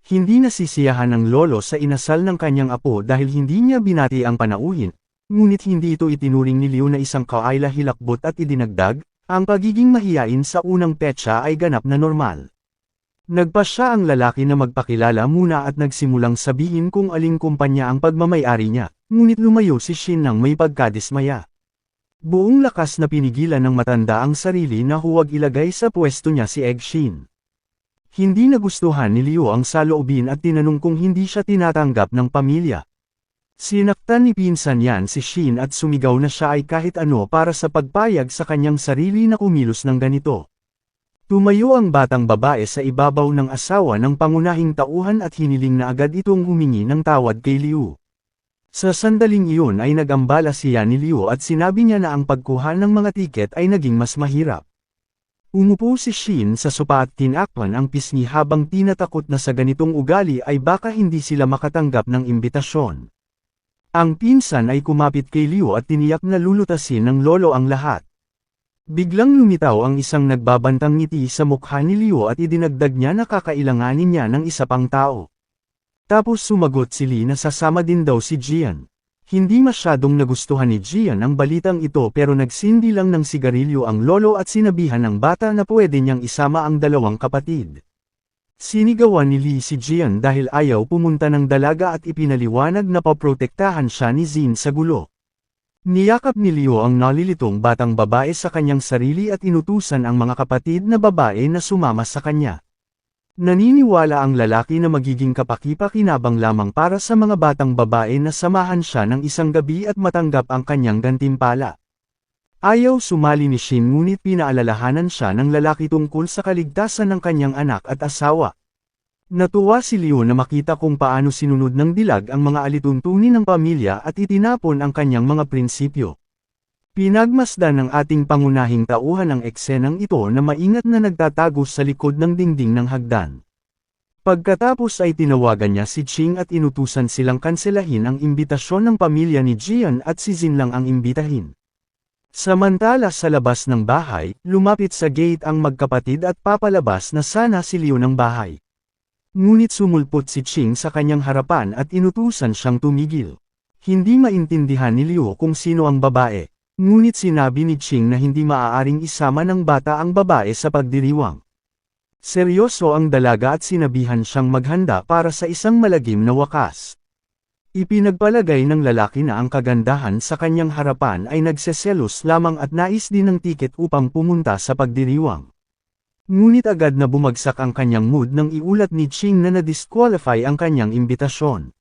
Hindi nasisiyahan ng lolo sa inasal ng kanyang apo dahil hindi niya binati ang panauhin, ngunit hindi ito itinuring ni Liu na isang kaila-hilakbot at idinagdag, ang pagiging mahiyain sa unang petsa ay ganap na normal. Nagpasya ang lalaki na magpakilala muna at nagsimulang sabihin kung aling kumpanya ang pagmamayari niya, ngunit lumayo si Shin nang may pagkadismaya. Buong lakas na pinigilan ng matanda ang sarili na huwag ilagay sa pwesto niya si Shin. Hindi nagustuhan ni Liu ang saloobin at tinanong kung hindi siya tinatanggap ng pamilya. Sinaktan ni pinsan Yan si Shin at sumigaw na siya ay kahit ano para sa pagpayag sa kanyang sarili na kumilos ng ganito. Tumayo ang batang babae sa ibabaw ng asawa ng pangunahing tauhan at hiniling na agad itong humingi ng tawad kay Liu. Sa sandaling iyon ay nagambala siya ni Liu at sinabi niya na ang pagkuha ng mga tiket ay naging mas mahirap. Umupo si Shin sa sopa at tinakpan ang pisngi habang tinatakot na sa ganitong ugali ay baka hindi sila makatanggap ng imbitasyon. Ang pinsan ay kumapit kay Liu at tiniyak na lulutasin ng lolo ang lahat. Biglang lumitaw ang isang nagbabantang ngiti sa mukha ni Liu at idinagdag niya na kakailanganin niya ng isa pang tao. Tapos sumagot si Li na sasama din daw si Jian. Hindi masyadong nagustuhan ni Jian ang balitang ito pero nagsindi lang ng sigarilyo ang lolo at sinabihan ng bata na pwede niyang isama ang dalawang kapatid. Sinigawan ni Li si Jian dahil ayaw pumunta ng dalaga at ipinaliwanag na paprotektahan siya ni Jin sa gulo. Niyakap ni Liu ang nalilitong batang babae sa kanyang sarili at inutusan ang mga kapatid na babae na sumama sa kanya. Naniniwala ang lalaki na magiging kapaki-pakinabang lamang para sa mga batang babae na samahan siya ng isang gabi at matanggap ang kanyang gantimpala. Ayaw sumali ni Shin ngunit pinaalalahanan siya ng lalaki tungkol sa kaligtasan ng kanyang anak at asawa. Natuwa si Liu na makita kung paano sinunod ng dilag ang mga alituntunin ng pamilya at itinapon ang kanyang mga prinsipyo. Pinagmasdan ng ating pangunahing tauhan ang eksenang ito na maingat na nagtatago sa likod ng dingding ng hagdan. Pagkatapos ay tinawagan niya si Ching at inutusan silang kanselahin ang imbitasyon ng pamilya ni Jian at si Jin lang ang imbitahin. Samantala sa labas ng bahay, lumapit sa gate ang magkapatid at papalabas na sana si Liu ng bahay. Ngunit sumulpot si Ching sa kanyang harapan at inutusan siyang tumigil. Hindi maintindihan ni Liu kung sino ang babae. Ngunit sinabi ni Ching na hindi maaaring isama ng bata ang babae sa pagdiriwang. Seryoso ang dalaga at sinabihan siyang maghanda para sa isang malagim na wakas. Ipinagpalagay ng lalaki na ang kagandahan sa kanyang harapan ay nagseselos lamang at nais din ng tiket upang pumunta sa pagdiriwang. Ngunit agad na bumagsak ang kanyang mood nang iulat ni Ching na na-disqualify ang kanyang imbitasyon.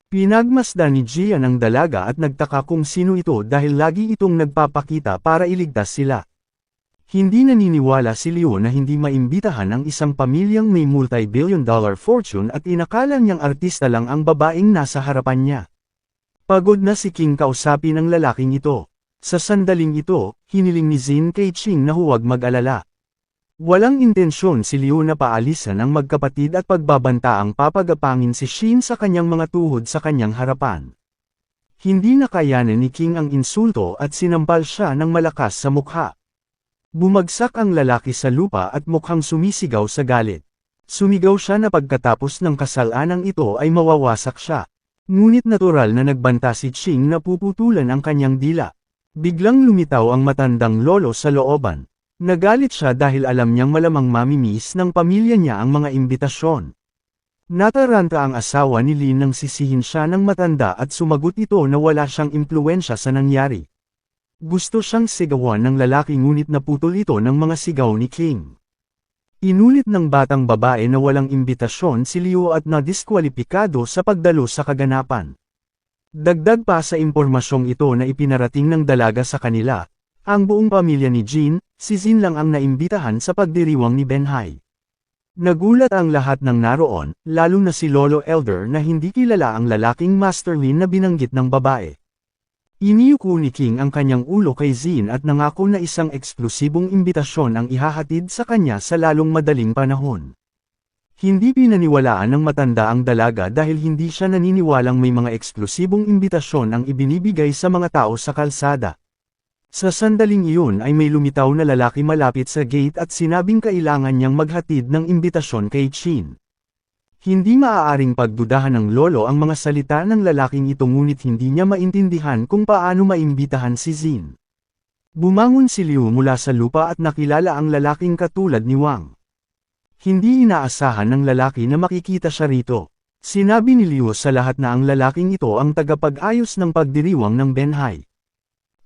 Pinagmasdan ni Jian ang dalaga at nagtaka kung sino ito dahil lagi itong nagpapakita para iligtas sila. Hindi naniniwala si Liu na hindi maimbitahan ang isang pamilyang may multi-billion-dollar fortune at inakala niyang artista lang ang babaeng nasa harapan niya. Pagod na si King kausapin ang lalaking ito. Sa sandaling ito, hiniling ni Jin kay Ching na huwag mag-alala. Walang intensyon si Liu na paalisan ang magkapatid at pagbabantaang papagapangin si Shin sa kanyang mga tuhod sa kanyang harapan. Hindi nakayanan ni King ang insulto at sinampal siya ng malakas sa mukha. Bumagsak ang lalaki sa lupa at mukhang sumisigaw sa galit. Sumigaw siya na pagkatapos ng kasalanang ito ay mawawasak siya. Ngunit natural na nagbanta si Ching na puputulan ang kanyang dila. Biglang lumitaw ang matandang lolo sa looban. Nagalit siya dahil alam niyang malamang mamimiss ng pamilya niya ang mga imbitasyon. Nataranta ang asawa ni Lin nang sisihin siya ng matanda at sumagot ito na wala siyang impluwensya sa nangyari. Gusto siyang sigawan ng lalaki ngunit naputol ito ng mga sigaw ni King. Inulit ng batang babae na walang imbitasyon si Liu at nadiskwalipikado sa pagdalo sa kaganapan. Dagdag pa sa impormasyong ito na ipinarating ng dalaga sa kanila, ang buong pamilya ni Jin, si Jin lang ang naimbitahan sa pagdiriwang ni Benhai. Nagulat ang lahat ng naroon, lalo na si Lolo Elder na hindi kilala ang lalaking Master Lin na binanggit ng babae. Iniyuko ni King ang kanyang ulo kay Jin at nangako na isang eksklusibong imbitasyon ang ihahatid sa kanya sa lalong madaling panahon. Hindi pinaniwalaan ng matanda ang dalaga dahil hindi siya naniniwalang may mga eksklusibong imbitasyon ang ibinibigay sa mga tao sa kalsada. Sa sandaling iyon ay may lumitaw na lalaki malapit sa gate at sinabing kailangan niyang maghatid ng imbitasyon kay Chin. Hindi maaaring pagdudahan ng lolo ang mga salita ng lalaking ito ngunit hindi niya maintindihan kung paano maimbitahan si Jin. Bumangon si Liu mula sa lupa at nakilala ang lalaking katulad ni Wang. Hindi inaasahan ng lalaki na makikita siya rito. Sinabi ni Liu sa lahat na ang lalaking ito ang tagapag-ayos ng pagdiriwang ng Benhai.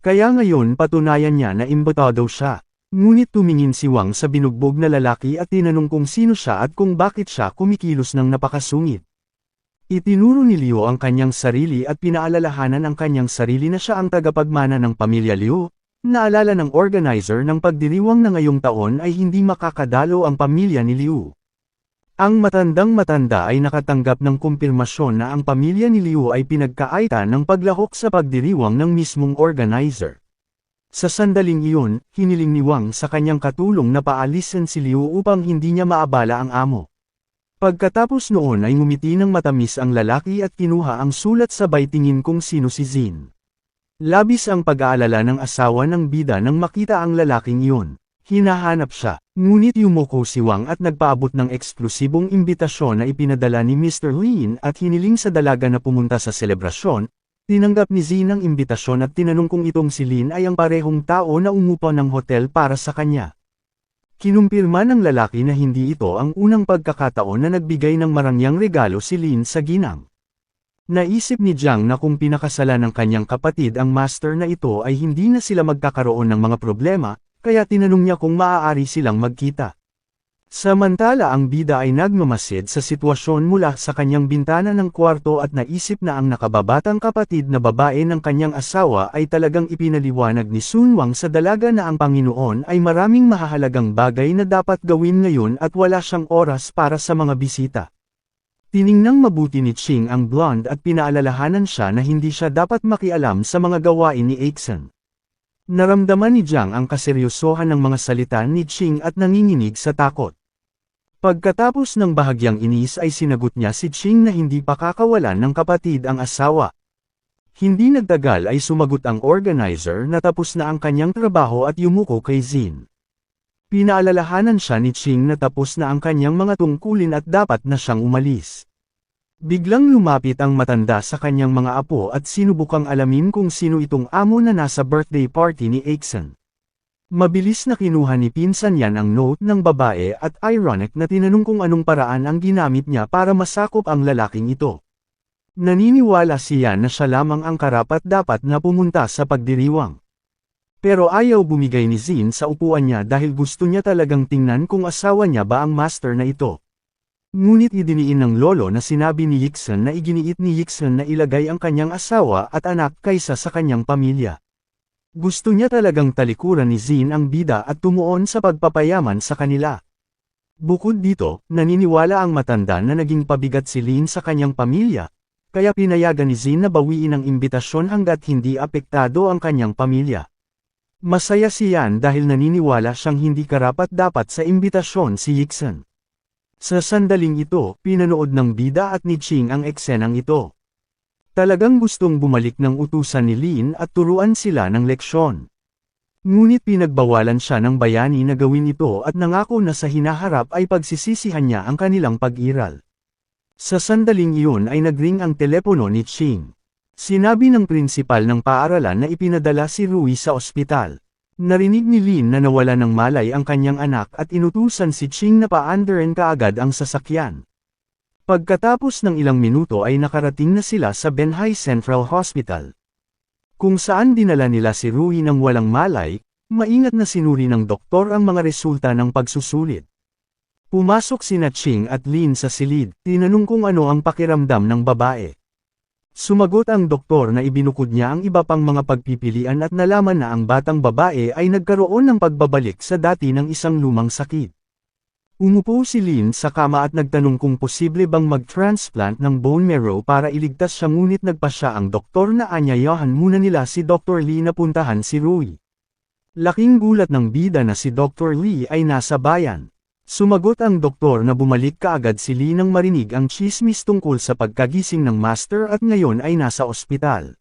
Kaya ngayon patunayan niya na imbitado siya. Ngunit tumingin si Wang sa binugbog na lalaki at tinanong kung sino siya at kung bakit siya kumikilos ng napakasungit. Itinuro ni Liu ang kanyang sarili at pinaalalahanan ang kanyang sarili na siya ang tagapagmana ng pamilya Liu. Naalala ng organizer ng pagdiriwang na ngayong taon ay hindi makakadalo ang pamilya ni Liu. Ang matandang-matanda ay nakatanggap ng kumpirmasyon na ang pamilya ni Liu ay pinagkaaitan ng paglahok sa pagdiriwang ng mismong organizer. Sa sandaling iyon, hiniling ni Wang sa kanyang katulong na paalisin si Liu upang hindi niya maabala ang amo. Pagkatapos noon ay ngumiti ng matamis ang lalaki at kinuha ang sulat sabay tingin kung sino si Jin. Labis ang pag-aalala ng asawa ng bida nang makita ang lalaking iyon. Hinahanap siya, ngunit yumuko si Wang at nagpaabot ng eksklusibong imbitasyon na ipinadala ni Mr. Lin at hiniling sa dalaga na pumunta sa selebrasyon. Tinanggap ni Jin ang imbitasyon at tinanong kung itong si Lin ay ang parehong tao na umupa ng hotel para sa kanya. Kinumpirma ng lalaki na hindi ito ang unang pagkakataon na nagbigay ng marangyang regalo si Lin sa ginang. Naisip ni Jiang na kung pinakasalan ng kanyang kapatid ang master na ito ay hindi na sila magkakaroon ng mga problema, kaya tinanong niya kung maaari silang magkita. Samantala ang bida ay nagmamasid sa sitwasyon mula sa kanyang bintana ng kwarto at naisip na ang nakababatang kapatid na babae ng kanyang asawa ay talagang ipinaliwanag ni Sunwang sa dalaga na ang Panginoon ay maraming mahahalagang bagay na dapat gawin ngayon at wala siyang oras para sa mga bisita. Tiningnang mabuti ni Ching ang blonde at pinaalalahanan siya na hindi siya dapat makialam sa mga gawain ni Aixen. Naramdaman ni Jiang ang kaseryosohan ng mga salita ni Ching at nanginginig sa takot. Pagkatapos ng bahagyang inis ay sinagot niya si Ching na hindi pa kakawalan ng kapatid ang asawa. Hindi nagtagal ay sumagot ang organizer na tapos na ang kanyang trabaho at yumuko kay Zin. Pinaalalahanan siya ni Ching na tapos na ang kanyang mga tungkulin at dapat na siyang umalis. Biglang lumapit ang matanda sa kanyang mga apo at sinubukang alamin kung sino itong amo na nasa birthday party ni Aixen. Mabilis na kinuha ni pinsan yan ang note ng babae at ironic na tinanong kung anong paraan ang ginamit niya para masakop ang lalaking ito. Naniniwala siya na siya lamang ang karapat-dapat na pumunta sa pagdiriwang. Pero ayaw bumigay ni Zin sa upuan niya dahil gusto niya talagang tingnan kung asawa niya ba ang master na ito. Ngunit idiniin ng lolo na sinabi ni Yixen na iginiit ni Yixen na ilagay ang kanyang asawa at anak kaysa sa kanyang pamilya. Gusto niya talagang talikuran ni Zin ang bida at tumuon sa pagpapayaman sa kanila. Bukod dito, naniniwala ang matanda na naging pabigat si Lin sa kanyang pamilya, kaya pinayagan ni Zin na bawiin ang imbitasyon hanggat hindi apektado ang kanyang pamilya. Masaya si Yan dahil naniniwala siyang hindi karapat-dapat sa imbitasyon si Yixen. Sa sandaling ito, pinanood ng bida at ni Ching ang eksenang ito. Talagang gustong bumalik ng utusan ni Lin at turuan sila ng leksyon. Ngunit pinagbawalan siya ng bayani na gawin ito at nangako na sa hinaharap ay pagsisisihan niya ang kanilang pag-iral. Sa sandaling iyon ay nagring ang telepono ni Ching. Sinabi ng prinsipal ng paaralan na ipinadala si Rui sa ospital. Narinig ni Lin na nawala ng malay ang kanyang anak at inutusan si Ching na paandarin kaagad ang sasakyan. Pagkatapos ng ilang minuto ay nakarating na sila sa Benhai Central Hospital. Kung saan dinala nila si Rui ng walang malay, maingat na sinuri ng doktor ang mga resulta ng pagsusulit. Pumasok sina Ching at Lin sa silid, tinanong kung ano ang pakiramdam ng babae. Sumagot ang doktor na ibinukod niya ang iba pang mga pagpipilian at nalaman na ang batang babae ay nagkaroon ng pagbabalik sa dati ng isang lumang sakit. Umupo si Lin sa kama at nagtanong kung posible bang mag-transplant ng bone marrow para iligtas siya ngunit nagpasya ang doktor na anyayahan muna nila si Dr. Lee na puntahan si Rui. Laking gulat ng bida na si Dr. Lee ay nasa bayan. Sumagot ang doktor na bumalik kaagad si Lee nang marinig ang chismis tungkol sa pagkagising ng master at ngayon ay nasa ospital.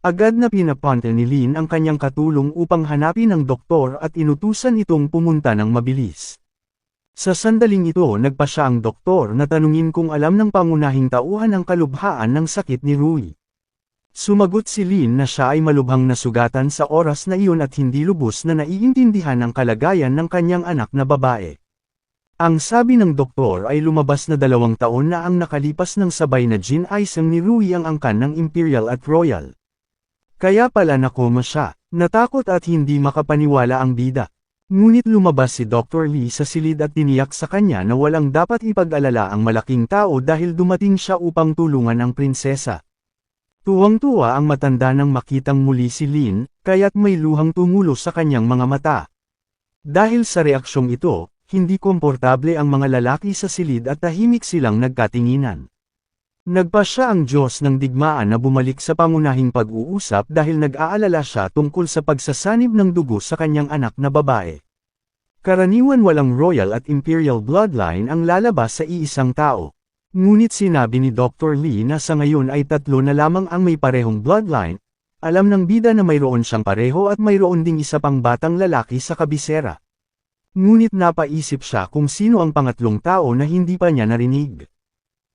Agad na pinapunta ni Lin ang kanyang katulong upang hanapin ang doktor at inutusan itong pumunta ng mabilis. Sa sandaling ito nagpasya ang doktor na tanungin kung alam ng pangunahing tauhan ang kalubhaan ng sakit ni Rui. Sumagot si Lin na siya ay malubhang nasugatan sa oras na iyon at hindi lubos na naiintindihan ang kalagayan ng kanyang anak na babae. Ang sabi ng doktor ay lumabas na 2 taon na ang nakalipas ng sabay na Jin Aisang ni Rui ang angkan ng Imperial at Royal. Kaya pala nakoma siya, natakot at hindi makapaniwala ang bida. Ngunit lumabas si Dr. Lee sa silid at tiniyak sa kanya na walang dapat ipag-alala ang malaking tao dahil dumating siya upang tulungan ang prinsesa. Tuwang-tuwa ang matanda nang makitang muli si Lin, kaya't may luhang tumulo sa kanyang mga mata. Dahil sa reaksyong ito, hindi komportable ang mga lalaki sa silid at tahimik silang nagkatinginan. Nagpasya ang Diyos ng digmaan na bumalik sa pangunahing pag-uusap dahil nag-aalala siya tungkol sa pagsasanib ng dugo sa kanyang anak na babae. Karaniwan walang royal at imperial bloodline ang lalabas sa iisang tao. Ngunit sinabi ni Dr. Lee na sa ngayon ay 3 na lamang ang may parehong bloodline. Alam ng bida na mayroon siyang pareho at mayroon ding isa pang batang lalaki sa kabisera. Ngunit napaisip siya kung sino ang pangatlong tao na hindi pa niya narinig.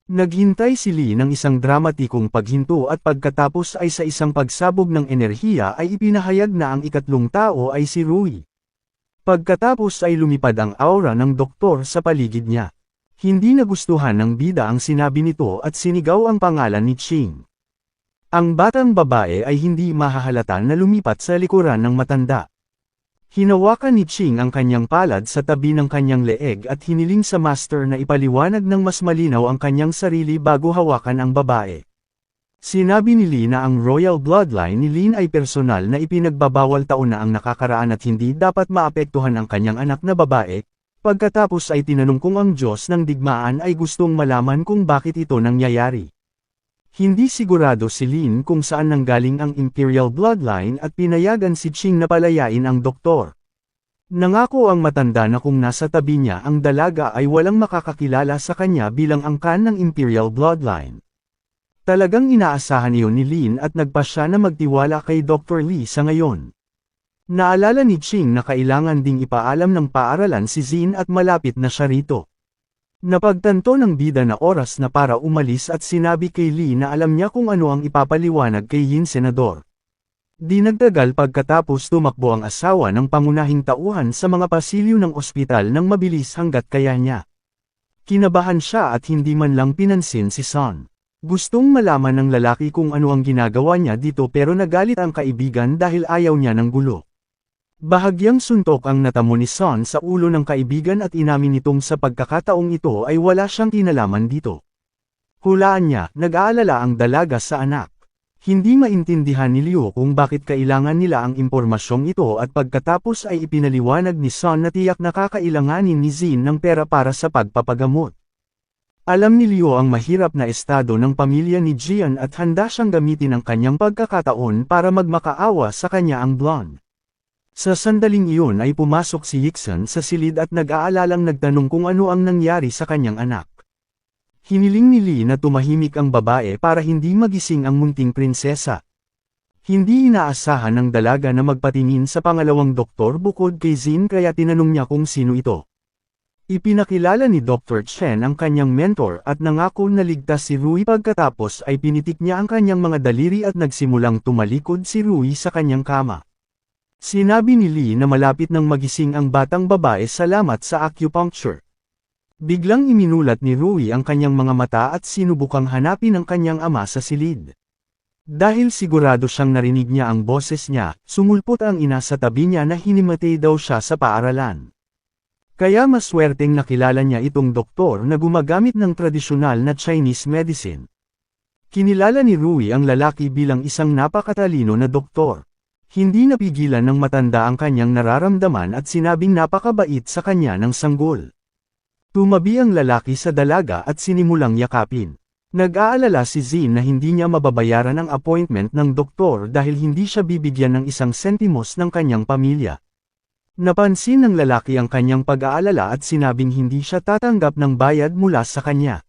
Naghintay si Lee ng isang dramatikong paghinto at pagkatapos ay sa isang pagsabog ng enerhiya ay ipinahayag na ang ikatlong tao ay si Rui. Pagkatapos ay lumipad ang aura ng doktor sa paligid niya. Hindi nagustuhan ng bida ang sinabi nito at sinigaw ang pangalan ni Ching. Ang batang babae ay hindi mahahalata na lumipat sa likuran ng matanda. Hinawakan ni Ching ang kanyang palad sa tabi ng kanyang leeg at hiniling sa master na ipaliwanag ng mas malinaw ang kanyang sarili bago hawakan ang babae. Sinabi ni Lee na ang royal bloodline ni Lin ay personal na ipinagbabawal taon na ang nakakaraan at hindi dapat maapektuhan ang kanyang anak na babae. Pagkatapos ay tinanong kung ang Diyos ng digmaan ay gustong malaman kung bakit ito nangyayari. Hindi sigurado si Lin kung saan nanggaling ang imperial bloodline at pinayagan si Ching na palayain ang doktor. Nangako ang matanda na kung nasa tabi niya ang dalaga ay walang makakakilala sa kanya bilang angkan ng imperial bloodline. Talagang inaasahan iyon ni Lin at nagpa siya na magtiwala kay Dr. Lee sa ngayon. Naalala ni Ching na kailangan ding ipaalam ng paaralan si Zin at malapit na siya rito. Napagtanto ng bida na oras na para umalis at sinabi kay Lee na alam niya kung ano ang ipapaliwanag kay Yin Senador. Di nagtagal pagkatapos tumakbo ang asawa ng pangunahing tauhan sa mga pasilyo ng ospital nang mabilis hanggat kaya niya. Kinabahan siya at hindi man lang pinansin si Son. Gustong malaman ng lalaki kung ano ang ginagawa niya dito pero nagalit ang kaibigan dahil ayaw niya ng gulo. Bahagyang suntok ang natamo ni Son sa ulo ng kaibigan at inamin nitong sa pagkakataong ito ay wala siyang kinalaman dito. Hulaan niya, nag-aalala ang dalaga sa anak. Hindi maintindihan ni Liu kung bakit kailangan nila ang impormasyong ito at pagkatapos ay ipinaliwanag ni Son na tiyak na kakailanganin ni Zin ng pera para sa pagpapagamot. Alam ni Liu ang mahirap na estado ng pamilya ni Jian at handa siyang gamitin ang kanyang pagkakataon para magmakaawa sa kanya ang blonde. Sa sandaling iyon ay pumasok si Yixan sa silid at nag-aalalang nagtanong kung ano ang nangyari sa kanyang anak. Hiniling ni Lee na tumahimik ang babae para hindi magising ang munting prinsesa. Hindi inaasahan ng dalaga na magpatingin sa pangalawang doktor bukod kay Zin kaya tinanong niya kung sino ito. Ipinakilala ni Dr. Chen ang kanyang mentor at nangako na ligtas si Rui pagkatapos ay pinitik niya ang kanyang mga daliri at nagsimulang tumalikod si Rui sa kanyang kama. Sinabi ni Lee na malapit nang magising ang batang babae salamat sa acupuncture. Biglang iminulat ni Rui ang kanyang mga mata at sinubukang hanapin ang kanyang ama sa silid. Dahil sigurado siyang narinig niya ang boses niya, sumulpot ang ina sa tabi niya na hinimatay daw siya sa paaralan. Kaya maswerteng nakilala niya itong doktor na gumagamit ng tradisyonal na Chinese medicine. Kinilala ni Rui ang lalaki bilang isang napakatalino na doktor. Hindi napigilan ng matanda ang kanyang nararamdaman at sinabing napakabait sa kanya ng sanggol. Tumabi ang lalaki sa dalaga at sinimulang yakapin. Nag-aalala si Zin na hindi niya mababayaran ang appointment ng doktor dahil hindi siya bibigyan ng isang sentimos ng kanyang pamilya. Napansin ng lalaki ang kanyang pag-aalala at sinabing hindi siya tatanggap ng bayad mula sa kanya.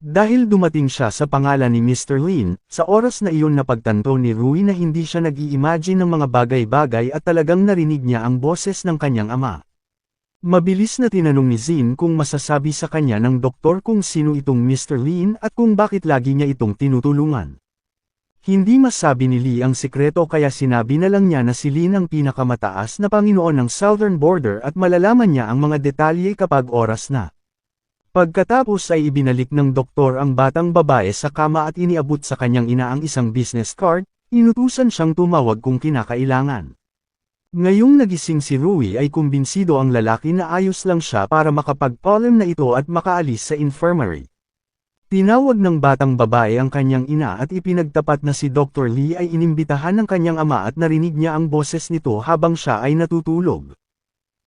Dahil dumating siya sa pangalan ni Mr. Lin, sa oras na iyon napagtanto ni Rui na hindi siya nag-i-imagine ng mga bagay-bagay at talagang narinig niya ang boses ng kanyang ama. Mabilis na tinanong ni Zin kung masasabi sa kanya ng doktor kung sino itong Mr. Lin at kung bakit lagi niya itong tinutulungan. Hindi masabi ni Lee ang sikreto kaya sinabi na lang niya na si Lin ang pinakamataas na Panginoon ng Southern Border at malalaman niya ang mga detalye kapag oras na. Pagkatapos ay ibinalik ng doktor ang batang babae sa kama at iniabot sa kanyang ina ang isang business card, inutusan siyang tumawag kung kinakailangan. Ngayong nagising si Rui ay kumbinsido ang lalaki na ayos lang siya para makapag-polem na ito at makaalis sa infirmary. Tinawag ng batang babae ang kanyang ina at ipinagtapat na si Dr. Lee ay inimbitahan ng kanyang ama at narinig niya ang boses nito habang siya ay natutulog.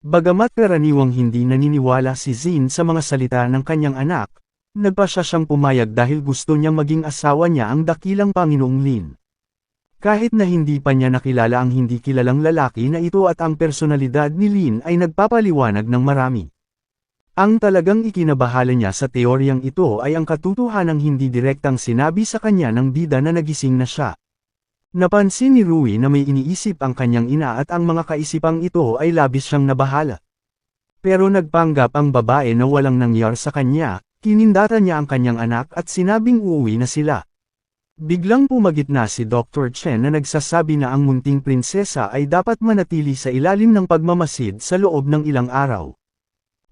Bagamat karaniwang hindi naniniwala si Zin sa mga salita ng kanyang anak, nagpa siyang pumayag dahil gusto niyang maging asawa niya ang dakilang Panginoong Lin. Kahit na hindi pa niya nakilala ang hindi kilalang lalaki na ito at ang personalidad ni Lin ay nagpapaliwanag ng marami. Ang talagang ikinabahala niya sa teoryang ito ay ang katotohanang hindi direktang sinabi sa kanya ng bida na nagising na siya. Napansin ni Rui na may iniisip ang kanyang ina at ang mga kaisipang ito ay labis siyang nabahala. Pero nagpanggap ang babae na walang nangyari sa kanya, kinindata niya ang kanyang anak at sinabing uuwi na sila. Biglang pumagitna si Dr. Chen na nagsasabi na ang munting prinsesa ay dapat manatili sa ilalim ng pagmamasid sa loob ng ilang araw.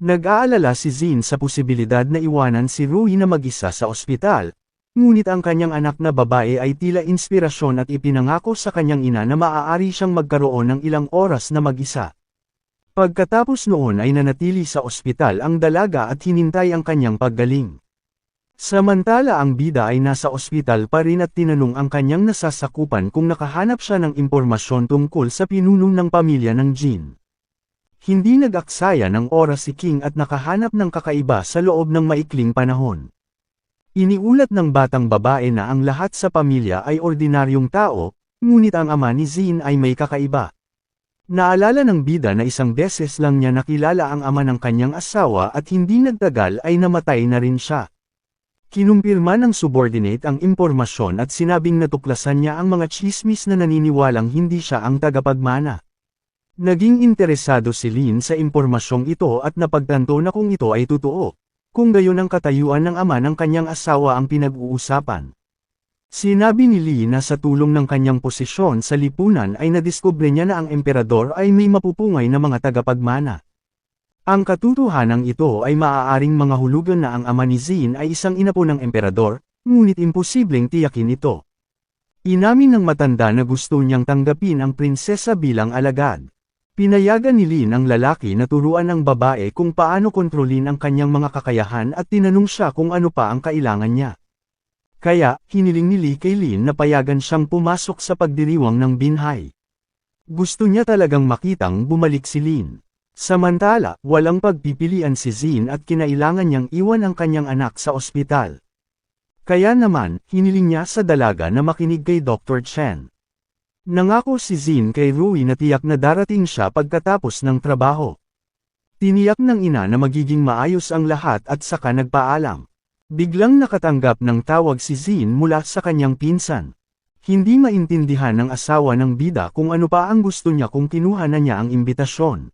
Nag-aalala si Zin sa posibilidad na iwanan si Rui na mag-isa sa ospital, ngunit ang kanyang anak na babae ay tila inspirasyon at ipinangako sa kanyang ina na maaari siyang magkaroon ng ilang oras na mag-isa. Pagkatapos noon ay nanatili sa ospital ang dalaga at hinintay ang kanyang paggaling. Samantala ang bida ay nasa ospital pa rin at tinanong ang kanyang nasasakupan kung nakahanap siya ng impormasyon tungkol sa pinuno ng pamilya ng Jin. Hindi nag-aksaya ng oras si King at nakahanap ng kakaiba sa loob ng maikling panahon. Iniulat ng batang babae na ang lahat sa pamilya ay ordinaryong tao, ngunit ang ama ni Jin ay may kakaiba. Naalala ng bida na isang beses lang niya nakilala ang ama ng kanyang asawa at hindi nagtagal ay namatay na rin siya. Kinumpirma ng subordinate ang impormasyon at sinabing natuklasan niya ang mga tsismis na naniniwalang hindi siya ang tagapagmana. Naging interesado si Lin sa impormasyong ito at napagtanto na kung ito ay totoo, kung gayon ang katayuan ng ama ng kanyang asawa ang pinag-uusapan. Sinabi ni Lee na sa tulong ng kanyang posisyon sa lipunan ay nadiskubre niya na ang emperador ay may mapupungay na mga tagapagmana. Ang katotohanan ito ay maaaring mga hulugan na ang ama ni Jin ay isang inapo ng emperador, ngunit imposibleng tiyakin ito. Inamin ng matanda na gusto niyang tanggapin ang prinsesa bilang alagad. Pinayagan ni Lin ang lalaki na turuan ng babae kung paano kontrolin ang kanyang mga kakayahan at tinanong siya kung ano pa ang kailangan niya. Kaya, hiniling ni Lee kay Lin na payagan siyang pumasok sa pagdiriwang ng binhay. Gusto niya talagang makitang bumalik si Lin. Samantala, walang pagpipilian si Jin at kinailangan niyang iwan ang kanyang anak sa ospital. Kaya naman, hiniling niya sa dalaga na makinig kay Dr. Chen. Nangako si Jin kay Rui na tiyak na darating siya pagkatapos ng trabaho. Tiniyak ng ina na magiging maayos ang lahat at saka nagpaalam. Biglang nakatanggap ng tawag si Jin mula sa kanyang pinsan. Hindi maintindihan ng asawa ng bida kung ano pa ang gusto niya kung kinuha na niya ang imbitasyon.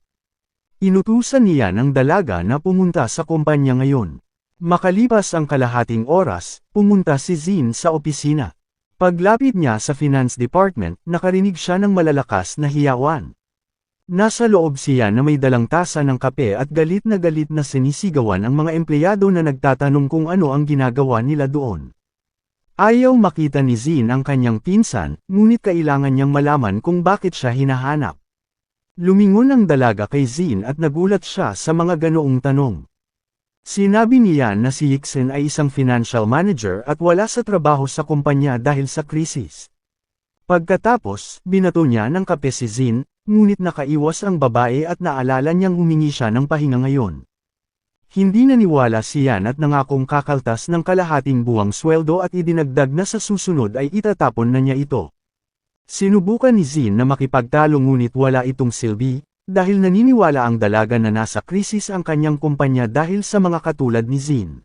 Inutusan niya ng dalaga na pumunta sa kumpanya ngayon. Makalipas ang kalahating oras, pumunta si Jin sa opisina. Paglapit niya sa finance department, nakarinig siya ng malalakas na hiyawan. Nasa loob siya na may dalang tasa ng kape at galit na sinisigawan ang mga empleyado na nagtatanong kung ano ang ginagawa nila doon. Ayaw makita ni Jin ang kanyang pinsan, ngunit kailangan niyang malaman kung bakit siya hinahanap. Lumingon ang dalaga kay Jin at nagulat siya sa mga ganoong tanong. Sinabi niya na si Yixen ay isang financial manager at wala sa trabaho sa kumpanya dahil sa krisis. Pagkatapos, binato niya ng kape si Jin, ngunit nakaiwas ang babae at naalala niyang humingi siya ng pahinga ngayon. Hindi naniwala siya at nangakong kakaltas ng kalahating buwang sweldo at idinagdag na sa susunod ay itatapon na niya ito. Sinubukan ni Jin na makipagtalo ngunit wala itong silbi, dahil naniniwala ang dalaga na nasa krisis ang kanyang kumpanya dahil sa mga katulad ni Jin.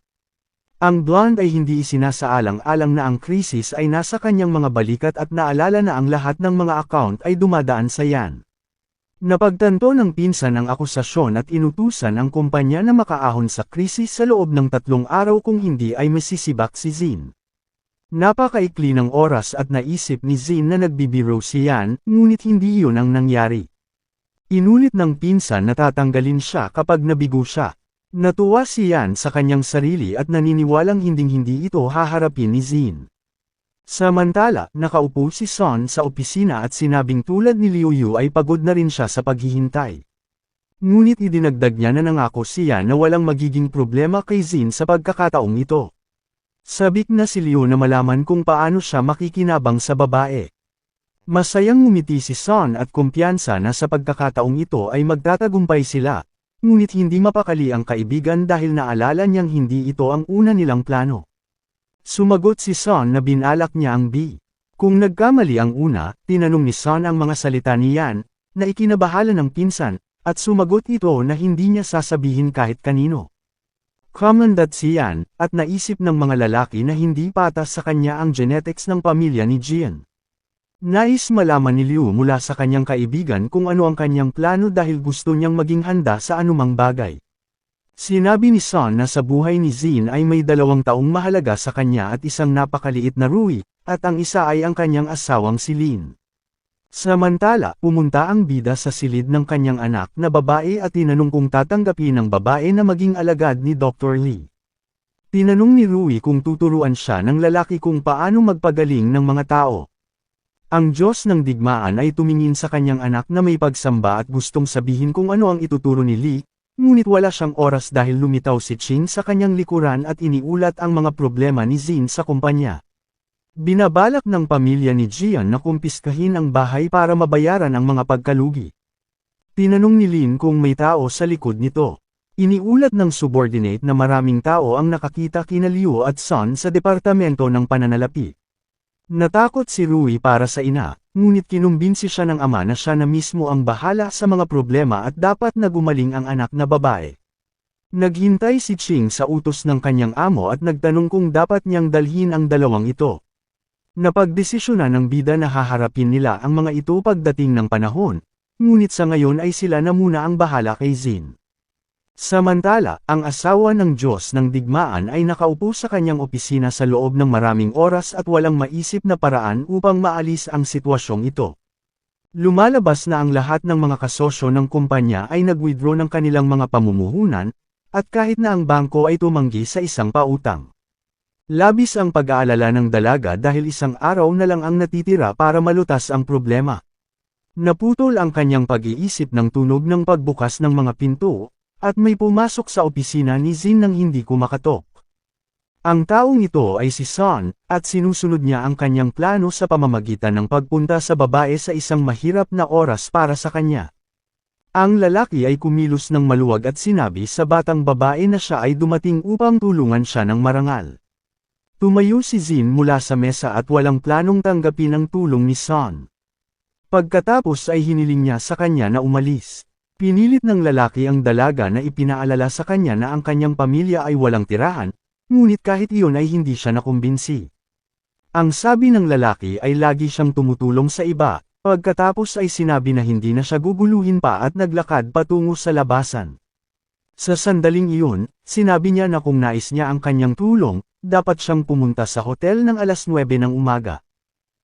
Ang blonde ay hindi isinasaalang-alang na ang krisis ay nasa kanyang mga balikat at naalala na ang lahat ng mga account ay dumadaan sa yan. Napagtanto ng pinsan ang akusasyon at inutusan ang kumpanya na makaahon sa krisis sa loob ng 3 araw kung hindi ay masisibak si Jin. Napakaikli ng oras at naisip ni Jin na nagbibiro siyan, ngunit hindi yun ang nangyari. Inulit ng pinsan na tatanggalin siya kapag nabigo siya. Natuwa siyan sa kanyang sarili at naniniwalang hinding-hindi ito haharapin ni Jin. Samantala, nakaupo si Son sa opisina at sinabing tulad ni Liu Yu ay pagod na rin siya sa paghihintay. Ngunit idinagdag niya na nangako siya na walang magiging problema kay Jin sa pagkakataong ito. Sabik na si Liu na malaman kung paano siya makikinabang sa babae. Masayang ngumiti si Son at kumpiyansa na sa pagkakataong ito ay magtatagumpay sila, ngunit hindi mapakali ang kaibigan dahil naalala niyang hindi ito ang una nilang plano. Sumagot si Son na binalak niya ang B. Kung nagkamali ang una, tinanong ni Son ang mga salita niyan, na ikinabahala ng pinsan, at sumagot ito na hindi niya sasabihin kahit kanino. Commandant siyan, at naisip ng mga lalaki na hindi patas sa kanya ang genetics ng pamilya ni Jian. Nais malaman ni Liu mula sa kanyang kaibigan kung ano ang kanyang plano dahil gusto niyang maging handa sa anumang bagay. Sinabi ni Son na sa buhay ni Jin ay may 2 taong mahalaga sa kanya at isang napakaliit na Rui, at ang isa ay ang kanyang asawang si Lin. Samantala, pumunta ang bida sa silid ng kanyang anak na babae at tinanong kung tatanggapin ng babae na maging alagad ni Dr. Lee. Tinanong ni Rui kung tuturuan siya ng lalaki kung paano magpagaling ng mga tao. Ang Diyos ng digmaan ay tumingin sa kanyang anak na may pagsamba at gustong sabihin kung ano ang ituturo ni Lee, ngunit wala siyang oras dahil lumitaw si Ching sa kanyang likuran at iniulat ang mga problema ni Zin sa kumpanya. Binabalak ng pamilya ni Jian na kumpiskahin ang bahay para mabayaran ang mga pagkalugi. Tinanong ni Lin kung may tao sa likod nito. Iniulat ng subordinate na maraming tao ang nakakita kina Liu at Sun sa departamento ng pananalapi. Natakot si Rui para sa ina, ngunit kinumbinsi siya ng ama na siya na mismo ang bahala sa mga problema at dapat na gumaling ang anak na babae. Naghintay si Ching sa utos ng kanyang amo at nagtanong kung dapat niyang dalhin ang dalawang ito. Napagdesisyonan ng bida na haharapin nila ang mga ito pagdating ng panahon, ngunit sa ngayon ay sila na muna ang bahala kay Zin. Samantala, ang asawa ng Diyos ng digmaan ay nakaupo sa kanyang opisina sa loob ng maraming oras at walang maisip na paraan upang maalis ang sitwasyong ito. Lumalabas na ang lahat ng mga kasosyo ng kumpanya ay nag-withdraw ng kanilang mga pamumuhunan, at kahit na ang bangko ay tumanggi sa isang pautang. Labis ang pag-aalala ng dalaga dahil isang araw na lang ang natitira para malutas ang problema. Naputol ang kanyang pag-iisip ng tunog ng pagbukas ng mga pinto, at may pumasok sa opisina ni Zin nang hindi kumakatok. Ang taong ito ay si Sun, at sinusunod niya ang kanyang plano sa pamamagitan ng pagpunta sa babae sa isang mahirap na oras para sa kanya. Ang lalaki ay kumilos ng maluwag at sinabi sa batang babae na siya ay dumating upang tulungan siya ng marangal. Tumayo si Zin mula sa mesa at walang planong tanggapin ang tulong ni Sun. Pagkatapos ay hiniling niya sa kanya na umalis. Pinilit ng lalaki ang dalaga na ipinaalala sa kanya na ang kanyang pamilya ay walang tirahan, ngunit kahit iyon ay hindi siya nakumbinsi. Ang sabi ng lalaki ay lagi siyang tumutulong sa iba, pagkatapos ay sinabi na hindi na siya guguluhin pa at naglakad patungo sa labasan. Sa sandaling iyon, sinabi niya na kung nais niya ang kanyang tulong, dapat siyang pumunta sa hotel ng alas 9 ng umaga.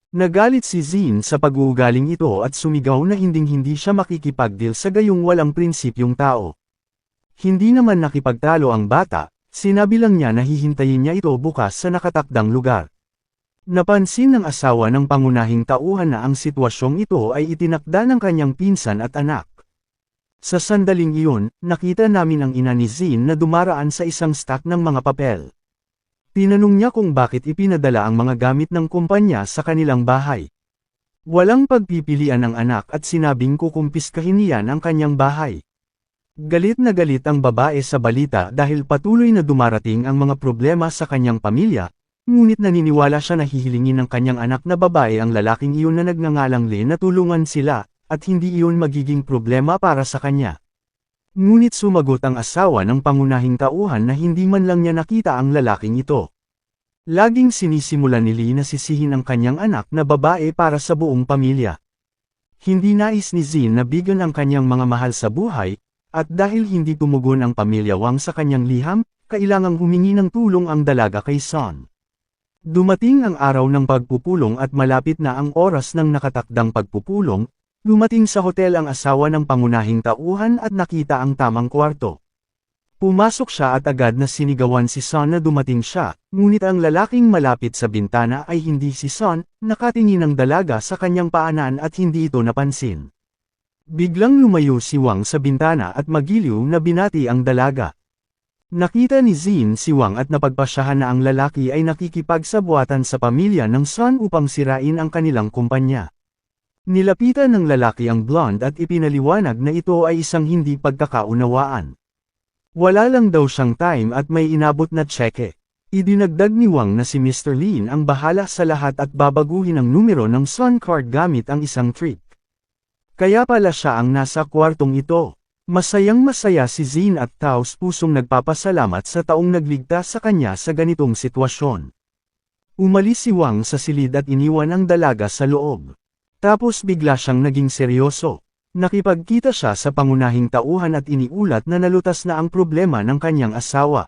Nagalit si Zin sa pag-uugaling ito at sumigaw na hinding-hindi siya makikipagdeal sa gayong walang prinsipyong tao. Hindi naman nakipagtalo ang bata, sinabi lang niya na hihintayin niya ito bukas sa nakatakdang lugar. Napansin ng asawa ng pangunahing tauhan na ang sitwasyong ito ay itinakda ng kanyang pinsan at anak. Sa sandaling iyon, nakita namin ang ina ni Zin na dumaraan sa isang stack ng mga papel. Tinanong niya kung bakit ipinadala ang mga gamit ng kumpanya sa kanilang bahay. Walang pagpipilian ng anak at sinabing kukumpiskahin niyan ang kanyang bahay. Galit na galit ang babae sa balita dahil patuloy na dumarating ang mga problema sa kanyang pamilya, ngunit naniniwala siya na hihilingin ng kanyang anak na babae ang lalaking iyon na nagngangalang Lee na tulungan sila, at hindi iyon magiging problema para sa kanya. Ngunit sumagot ang asawa ng pangunahing tauhan na hindi man lang niya nakita ang lalaking ito. Laging sinisimula ni Lee na sisihin ang kanyang anak na babae para sa buong pamilya. Hindi nais ni Zin na bigyan ang kanyang mga mahal sa buhay, at dahil hindi tumugon ang pamilya Wang sa kanyang liham, kailangang humingi ng tulong ang dalaga kay Sun. Dumating ang araw ng pagpupulong at malapit na ang oras ng nakatakdang pagpupulong. Dumating sa hotel ang asawa ng pangunahing tauhan at nakita ang tamang kwarto. Pumasok siya at agad na sinigawan si Sun na dumating siya, ngunit ang lalaking malapit sa bintana ay hindi si Sun, nakatingin ang dalaga sa kanyang paanan at hindi ito napansin. Biglang lumayo si Wang sa bintana at magiliw na binati ang dalaga. Nakita ni Zin si Wang at napagpasyahan na ang lalaki ay nakikipagsabuatan sa pamilya ng Sun upang sirain ang kanilang kumpanya. Nilapitan ng lalaki ang blonde at ipinaliwanag na ito ay isang hindi pagkakaunawaan. Wala lang daw siyang time at may inabot na tseke. Idinagdag ni Wang na si Mr. Lin ang bahala sa lahat at babaguhin ang numero ng Sun card gamit ang isang trick. Kaya pala siya ang nasa kwartong ito. Masayang masaya si Zin at taos pusong nagpapasalamat sa taong nagligtas sa kanya sa ganitong sitwasyon. Umalis si Wang sa silid at iniwan ang dalaga sa loob. Tapos bigla siyang naging seryoso. Nakipagkita siya sa pangunahing tauhan at iniulat na nalutas na ang problema ng kanyang asawa.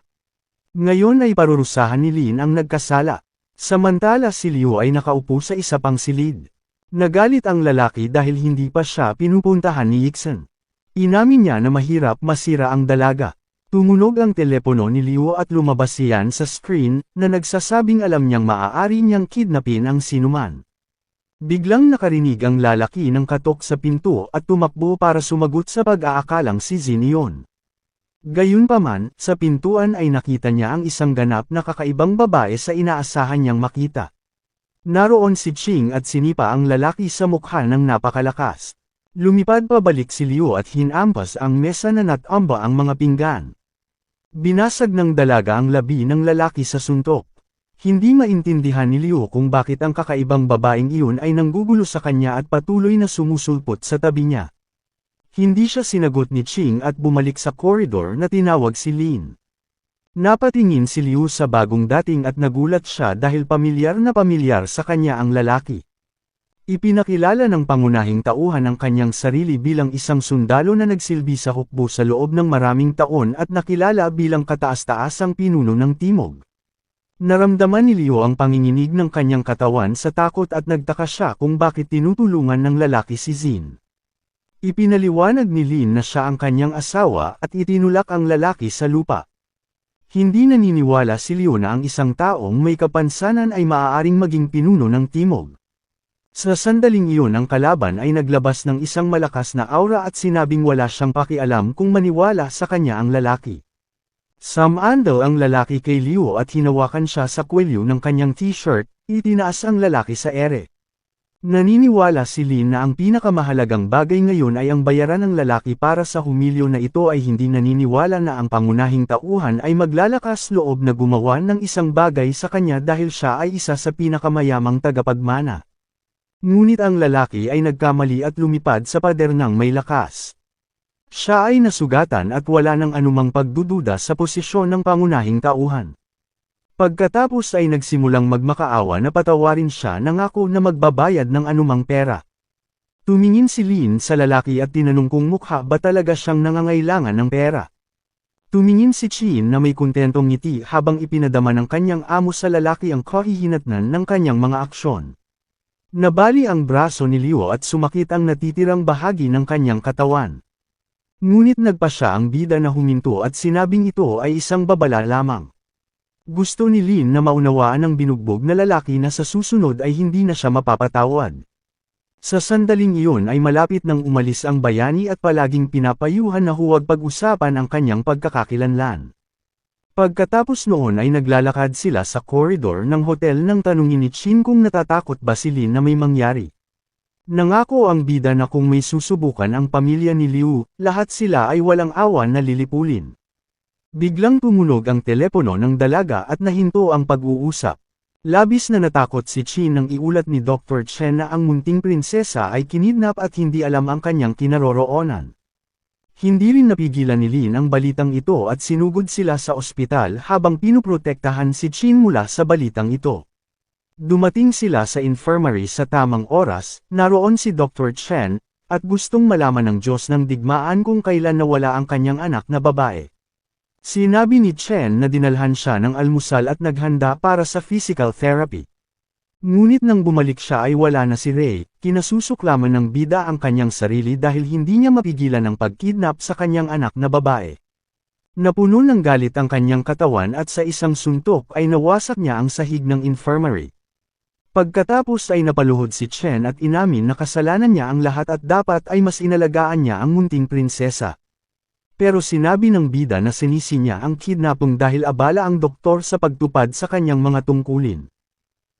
Ngayon ay parurusahan ni Lin ang nagkasala. Samantala si Liu ay nakaupo sa isa pang silid. Nagalit ang lalaki dahil hindi pa siya pinupuntahan ni Yixen. Inamin niya na mahirap masira ang dalaga. Tumunog ang telepono ni Liu at lumabas siyan sa screen na nagsasabing alam niyang maaari niyang kidnapin ang sinuman. Biglang nakarinig ang lalaki ng katok sa pinto at tumakbo para sumagot sa pag-aakalang si Zin iyon. Gayunpaman, sa pintuan ay nakita niya ang isang ganap na kakaibang babae sa inaasahan niyang makita. Naroon si Ching at sinipa ang lalaki sa mukha ng napakalakas. Lumipad pabalik si Liu at hinampas ang mesa na natamba ang mga pinggan. Binasag ng dalaga ang labi ng lalaki sa suntok. Hindi maintindihan ni Liu kung bakit ang kakaibang babaeng iyon ay nanggugulo sa kanya at patuloy na sumusulpot sa tabi niya. Hindi siya sinagot ni Ching at bumalik sa koridor na tinawag si Lin. Napatingin si Liu sa bagong dating at nagulat siya dahil pamilyar na pamilyar sa kanya ang lalaki. Ipinakilala ng pangunahing tauhan ang kanyang sarili bilang isang sundalo na nagsilbi sa hukbo sa loob ng maraming taon at nakilala bilang kataas-taasang pinuno ng Timog. Naramdaman ni Liu ang panginginig ng kanyang katawan sa takot at nagtaka siya kung bakit tinutulungan ng lalaki si Zin. Ipinaliwanag ni Lin na siya ang kanyang asawa at itinulak ang lalaki sa lupa. Hindi naniniwala si Liu na ang isang taong may kapansanan ay maaaring maging pinuno ng Timog. Sa sandaling iyon ang kalaban ay naglabas ng isang malakas na aura at sinabing wala siyang pakialam kung maniwala sa kanya ang lalaki. Sumandal ang lalaki kay Liu at hinawakan siya sa kwelyo ng kanyang t-shirt, itinaas ang lalaki sa ere. Naniniwala si Lin na ang pinakamahalagang bagay ngayon ay ang bayaran ng lalaki para sa humilyo na ito ay hindi naniniwala na ang pangunahing tauhan ay maglalakas loob na gumawa ng isang bagay sa kanya dahil siya ay isa sa pinakamayamang tagapagmana. Ngunit ang lalaki ay nagkamali at lumipad sa pader ng may lakas. Siya ay nasugatan at wala ng anumang pagdududa sa posisyon ng pangunahing tauhan. Pagkatapos ay nagsimulang magmakaawa na patawarin siya nangako na magbabayad ng anumang pera. Tumingin si Lin sa lalaki at tinanong kung mukha ba talaga siyang nangangailangan ng pera. Tumingin si Chin na may kontentong ngiti habang ipinadama ng kanyang amo sa lalaki ang kahihinatnan ng kanyang mga aksyon. Nabali ang braso ni Liu at sumakit ang natitirang bahagi ng kanyang katawan. Ngunit nagpa siya ang bida na huminto at sinabing ito ay isang babala lamang. Gusto ni Lin na maunawaan ng binugbog na lalaki na sa susunod ay hindi na siya mapapatawad. Sa sandaling iyon ay malapit nang umalis ang bayani at palaging pinapayuhan na huwag pag-usapan ang kanyang pagkakakilanlan. Pagkatapos noon ay naglalakad sila sa koridor ng hotel nang tanungin ni Chin kung natatakot ba si Lin na may mangyari. Nangako ang bida na kung may susubukan ang pamilya ni Liu, lahat sila ay walang awan na lilipulin. Biglang tumunog ang telepono ng dalaga at nahinto ang pag-uusap. Labis na natakot si Chin nang iulat ni Dr. Chen na ang munting prinsesa ay kinidnap at hindi alam ang kanyang kinaroroonan. Hindi rin napigilan ni Lin ang balitang ito at sinugod sila sa ospital habang pinuprotektahan si Chin mula sa balitang ito. Dumating sila sa infirmary sa tamang oras, naroon si Dr. Chen, at gustong malaman ng Diyos ng digmaan kung kailan nawala ang kanyang anak na babae. Sinabi ni Chen na dinalhan siya ng almusal at naghanda para sa physical therapy. Ngunit nang bumalik siya ay wala na si Ray, kinasusuklaman ng bida ang kanyang sarili dahil hindi niya mapigilan ang pagkidnap sa kanyang anak na babae. Napuno ng galit ang kanyang katawan at sa isang suntok ay nawasak niya ang sahig ng infirmary. Pagkatapos ay napaluhod si Chen at inamin na kasalanan niya ang lahat at dapat ay mas inalagaan niya ang munting prinsesa. Pero sinabi ng bida na sinisi niya ang kidnapping dahil abala ang doktor sa pagtupad sa kanyang mga tungkulin.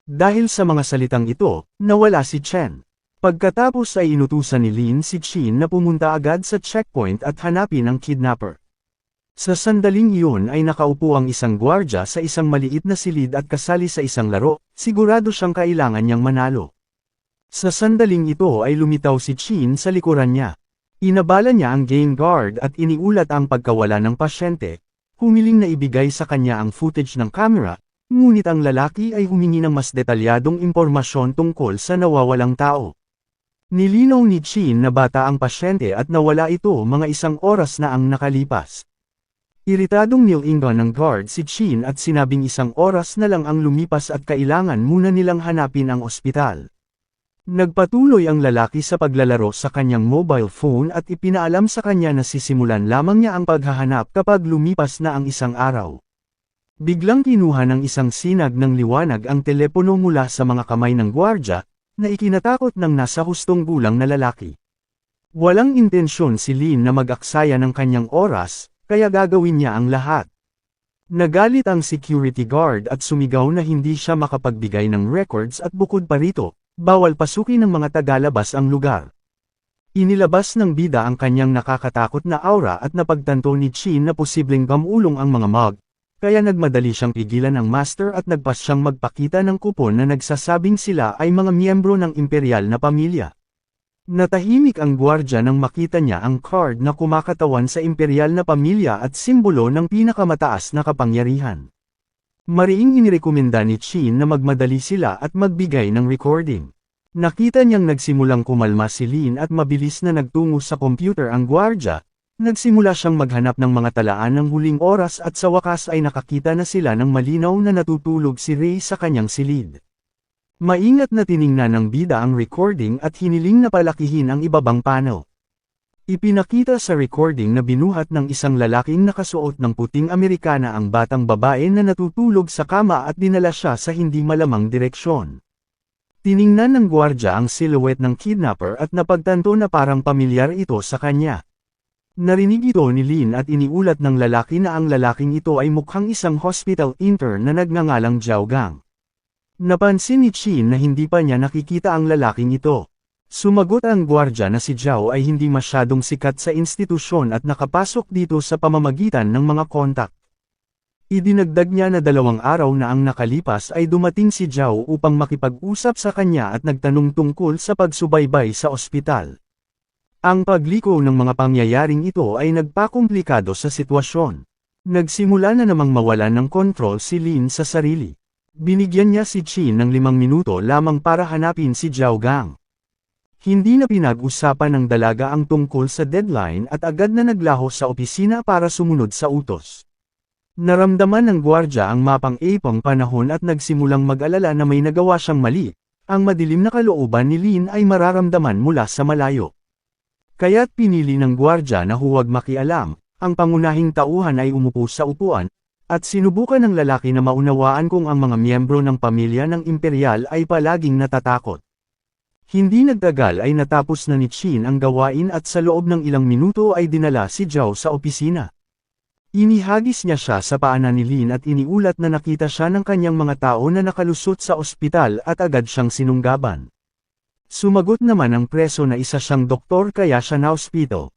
Dahil sa mga salitang ito, nawala si Chen. Pagkatapos ay inutusan ni Lin si Chin na pumunta agad sa checkpoint at hanapin ang kidnapper. Sa sandaling iyon ay nakaupo ang isang gwardya sa isang maliit na silid at kasali sa isang laro, sigurado siyang kailangan niyang manalo. Sa sandaling ito ay lumitaw si Chin sa likuran niya. Inabala niya ang game guard at iniulat ang pagkawala ng pasyente, humiling na ibigay sa kanya ang footage ng camera, ngunit ang lalaki ay humingi ng mas detalyadong impormasyon tungkol sa nawawalang tao. Nilinaw ni Chin na bata ang pasyente at nawala ito mga isang oras na ang nakalipas. Iritadong nilingan ng guard si Chin at sinabing isang oras na lang ang lumipas at kailangan muna nilang hanapin ang ospital. Nagpatuloy ang lalaki sa paglalaro sa kanyang mobile phone at ipinaalam sa kanya na sisimulan lamang niya ang paghahanap kapag lumipas na ang isang araw. Biglang kinuha ng isang sinag ng liwanag ang telepono mula sa mga kamay ng gwardya, na ikinatakot ng nasa hustong gulang na lalaki. Walang intensyon si Lin na mag-aksaya ng kanyang oras, kaya gagawin niya ang lahat. Nagalit ang security guard at sumigaw na hindi siya makapagbigay ng records at bukod pa rito, bawal pasukin ng mga tagalabas ang lugar. Inilabas ng bida ang kanyang nakakatakot na aura at napagtanto ni Chin na posibleng gamulong ang mga mag, kaya nagmadali siyang pigilan ang master at nagpas siyang magpakita ng kupon na nagsasabing sila ay mga miyembro ng imperial na pamilya. Natahimik ang gwardya nang makita niya ang card na kumakatawan sa imperial na pamilya at simbolo ng pinakamataas na kapangyarihan. Mariing inirekomenda ni Chin na magmadali sila at magbigay ng recording. Nakita niyang nagsimulang kumalma si Lin at mabilis na nagtungo sa computer ang gwardya, nagsimula siyang maghanap ng mga talaan ng huling oras at sa wakas ay nakakita na sila ng malinaw na natutulog si Ray sa kanyang silid. Maingat na tiningnan ng bida ang recording at hiniling na palakihin ang ibabang panel. Ipinakita sa recording na binuhat ng isang lalaking nakasuot ng puting Amerikana ang batang babae na natutulog sa kama at dinala siya sa hindi malamang direksyon. Tiningnan ng gwardya ang silhouette ng kidnapper at napagtanto na parang pamilyar ito sa kanya. Narinig ito ni Lin at iniulat ng lalaki na ang lalaking ito ay mukhang isang hospital intern na nagngangalang Zhao Gang. Napansin ni Chin na hindi pa niya nakikita ang lalaking ito. Sumagot ang gwardya na si Zhao ay hindi masyadong sikat sa institusyon at nakapasok dito sa pamamagitan ng mga kontak. Idinagdag niya na 2 araw na ang nakalipas ay dumating si Zhao upang makipag-usap sa kanya at nagtanong tungkol sa pagsubaybay sa ospital. Ang pagliko ng mga pangyayaring ito ay nagpakomplikado sa sitwasyon. Nagsimula na namang mawalan ng kontrol si Lin sa sarili. Binigyan niya si Chin ng 5 minuto lamang para hanapin si Zhao Gang. Hindi na pinag-usapan ng dalaga ang tungkol sa deadline at agad na naglaho sa opisina para sumunod sa utos. Naramdaman ng gwardya ang mapang ipong panahon at nagsimulang mag-alala na may nagawa siyang mali. Ang madilim na kalooban ni Lin ay mararamdaman mula sa malayo. Kaya't pinili ng gwardya na huwag makialam, ang pangunahing tauhan ay umupo sa upuan, at sinubukan ng lalaki na maunawaan kung ang mga miyembro ng pamilya ng imperial ay palaging natatakot. Hindi nagtagal ay natapos na ni Chin ang gawain at sa loob ng ilang minuto ay dinala si Zhao sa opisina. Inihagis niya siya sa paanan ni Lin at iniulat na nakita siya ng kanyang mga tao na nakalusot sa ospital at agad siyang sinunggaban. Sumagot naman ang preso na isa siyang doktor kaya siya na-ospital.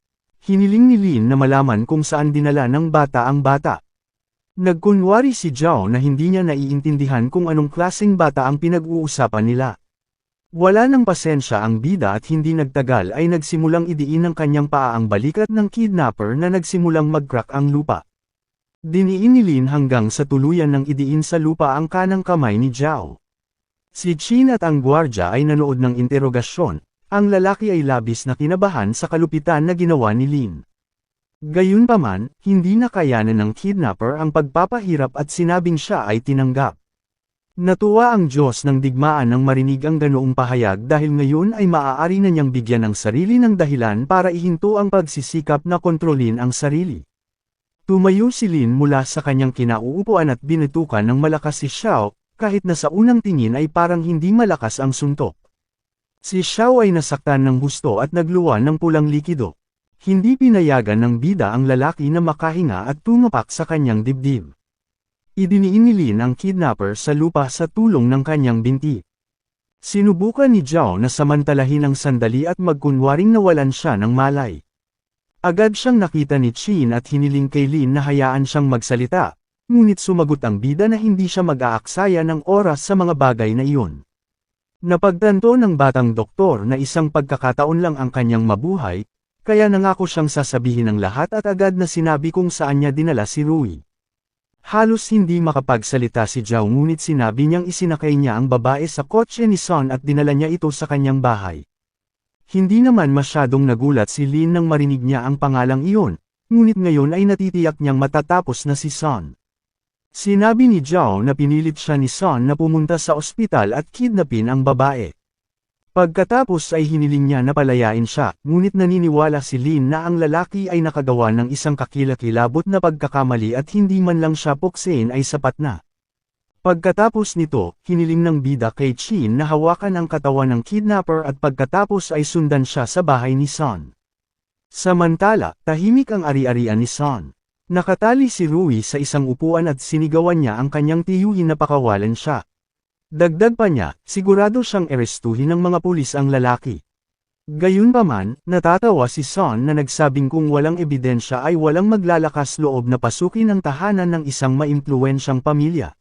Hiniling ni Lin na malaman kung saan dinala ng bata ang bata. Nagkunwari si Zhao na hindi niya naiintindihan kung anong klaseng bata ang pinag-uusapan nila. Wala ng pasensya ang bida at hindi nagtagal ay nagsimulang idiin ng kanyang paa ang balikat ng kidnapper na nagsimulang mag-crack ang lupa. Diniin ni Lin hanggang sa tuluyan ng idiin sa lupa ang kanang kamay ni Zhao. Si Chin at ang gwardya ay nanood ng interogasyon, ang lalaki ay labis na kinabahan sa kalupitan na ginawa ni Lin. Gayunpaman, hindi nakayanan ng kidnapper ang pagpapahirap at sinabing siya ay tinanggap. Natuwa ang Diyos ng digmaan nang marinig ang ganoong pahayag dahil ngayon ay maaari na niyang bigyan ng sarili ng dahilan para ihinto ang pagsisikap na kontrolin ang sarili. Tumayo si Lin mula sa kanyang kinauupuan at binitukan ng malakas si Xiao, kahit na sa unang tingin ay parang hindi malakas ang suntok. Si Xiao ay nasaktan ng husto at nagluwan ng pulang likido. Hindi pinayagan ng bida ang lalaki na makahinga at tumapak sa kanyang dibdib. Idiniin ni Lin ang kidnapper sa lupa sa tulong ng kanyang binti. Sinubukan ni Zhao na samantalahin ang sandali at magkunwaring nawalan siya ng malay. Agad siyang nakita ni Chin at hiniling kay Lin na hayaan siyang magsalita, ngunit sumagot ang bida na hindi siya mag-aaksaya ng oras sa mga bagay na iyon. Napagtanto ng batang doktor na isang pagkakataon lang ang kanyang mabuhay, kaya nangako siyang sasabihin ang lahat at agad na sinabi kung saan niya dinala si Rui. Halos hindi makapagsalita si Zhao ngunit sinabi niyang isinakay niya ang babae sa kotse ni Son at dinala niya ito sa kanyang bahay. Hindi naman masyadong nagulat si Lin nang marinig niya ang pangalang iyon, ngunit ngayon ay natitiyak niyang matatapos na si Son. Sinabi ni Zhao na pinilit siya ni Son na pumunta sa ospital at kidnapin ang babae. Pagkatapos ay hiniling niya na palayain siya, ngunit naniniwala si Lin na ang lalaki ay nakagawa ng isang kakilakilabot na pagkakamali at hindi man lang siya puksain ay sapat na. Pagkatapos nito, hiniling ng bida kay Chin na hawakan ang katawan ng kidnapper at pagkatapos ay sundan siya sa bahay ni Son. Samantala, tahimik ang ari-arian ni Son. Nakatali si Rui sa isang upuan at sinigawan niya ang kanyang tiyuhin na pakawalan siya. Dagdag pa niya, sigurado siyang arestuhin ng mga pulis ang lalaki. Gayunpaman, natatawa si Son na nagsabing kung walang ebidensya ay walang maglalakas loob na pasukin ang tahanan ng isang maimpluwensyang pamilya.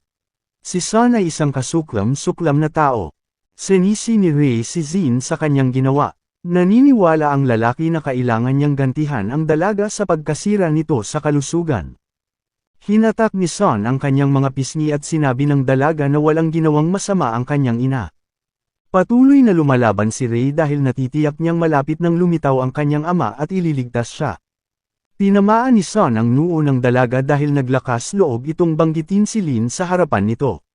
Si Son ay isang kasuklam-suklam na tao. Sinisi ni Ray si Zin sa kanyang ginawa. Naniniwala ang lalaki na kailangan niyang gantihan ang dalaga sa pagkasira nito sa kalusugan. Hinatak ni Son ang kanyang mga pisngi at sinabi ng dalaga na walang ginawang masama ang kanyang ina. Patuloy na lumalaban si Ray dahil natitiyak niyang malapit nang lumitaw ang kanyang ama at ililigtas siya. Tinamaan ni Son ang noo ng dalaga dahil naglakas loob itong banggitin si Lin sa harapan nito.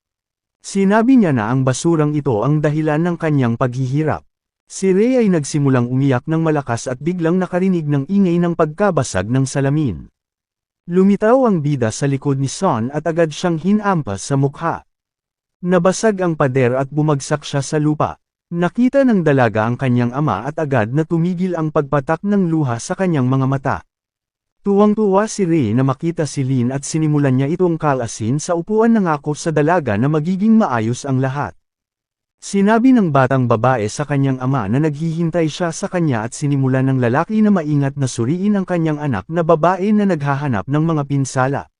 Sinabi niya na ang basurang ito ang dahilan ng kanyang paghihirap. Si Ray ay nagsimulang umiyak ng malakas at biglang nakarinig ng ingay ng pagkabasag ng salamin. Lumitaw ang bida sa likod ni Son at agad siyang hinampas sa mukha. Nabasag ang pader at bumagsak siya sa lupa. Nakita ng dalaga ang kanyang ama at agad na tumigil ang pagpatak ng luha sa kanyang mga mata. Tuwang-tuwa si Ray na makita si Lin at sinimulan niya itong kalasin sa upuan nangako sa dalaga na magiging maayos ang lahat. Sinabi ng batang babae sa kanyang ama na naghihintay siya sa kanya at sinimulan ng lalaki na maingat na suriin ang kanyang anak na babae na naghahanap ng mga pinsala.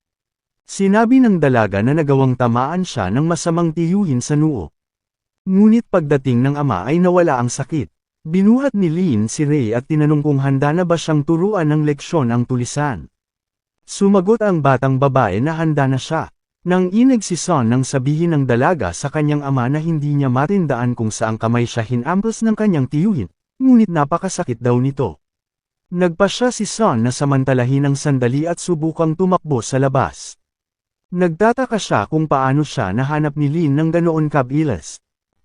Sinabi ng dalaga na nagawang tamaan siya ng masamang tiyuhin sa noo. Ngunit pagdating ng ama ay nawala ang sakit. Binuhat ni Lin si Ray at tinanong kung handa na ba siyang turuan ng leksyon ang tulisan. Sumagot ang batang babae na handa na siya. Nang inag si Son nang sabihin ng dalaga sa kanyang ama na hindi niya matindaan kung saang kamay siya hinampas ng kanyang tiyuhin, ngunit napakasakit daw nito. Nagpa siya si Son na samantalahin ang sandali at subukang tumakbo sa labas. Nagtataka siya kung paano siya nahanap ni Lin ng ganoon kabilis.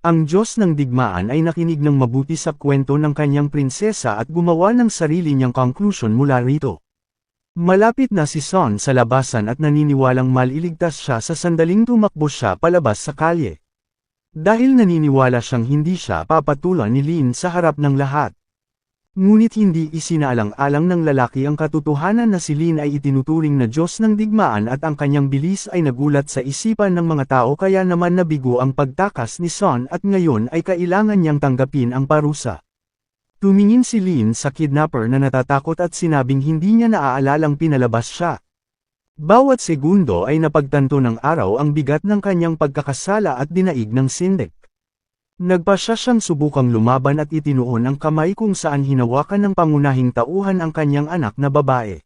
Ang Diyos ng digmaan ay nakinig ng mabuti sa kwento ng kanyang prinsesa at gumawa ng sarili niyang conclusion mula rito. Malapit na si Son sa labasan at naniniwalang maliligtas siya sa sandaling tumakbo siya palabas sa kalye. Dahil naniniwala siyang hindi siya papatulan ni Lin sa harap ng lahat. Ngunit hindi isinaalang-alang ng lalaki ang katotohanan na si Lin ay itinuturing na Diyos ng digmaan at ang kanyang bilis ay nagulat sa isipan ng mga tao kaya naman nabigo ang pagtakas ni Son at ngayon ay kailangan niyang tanggapin ang parusa. Tumingin si Lin sa kidnapper na natatakot at sinabing hindi niya naaalalang pinalabas siya. Bawat segundo ay napagtanto ng araw ang bigat ng kanyang pagkakasala at dinaig ng sindik. Nagpa siya siyang subukang lumaban at itinuon ang kamay kung saan hinawakan ng pangunahing tauhan ang kanyang anak na babae.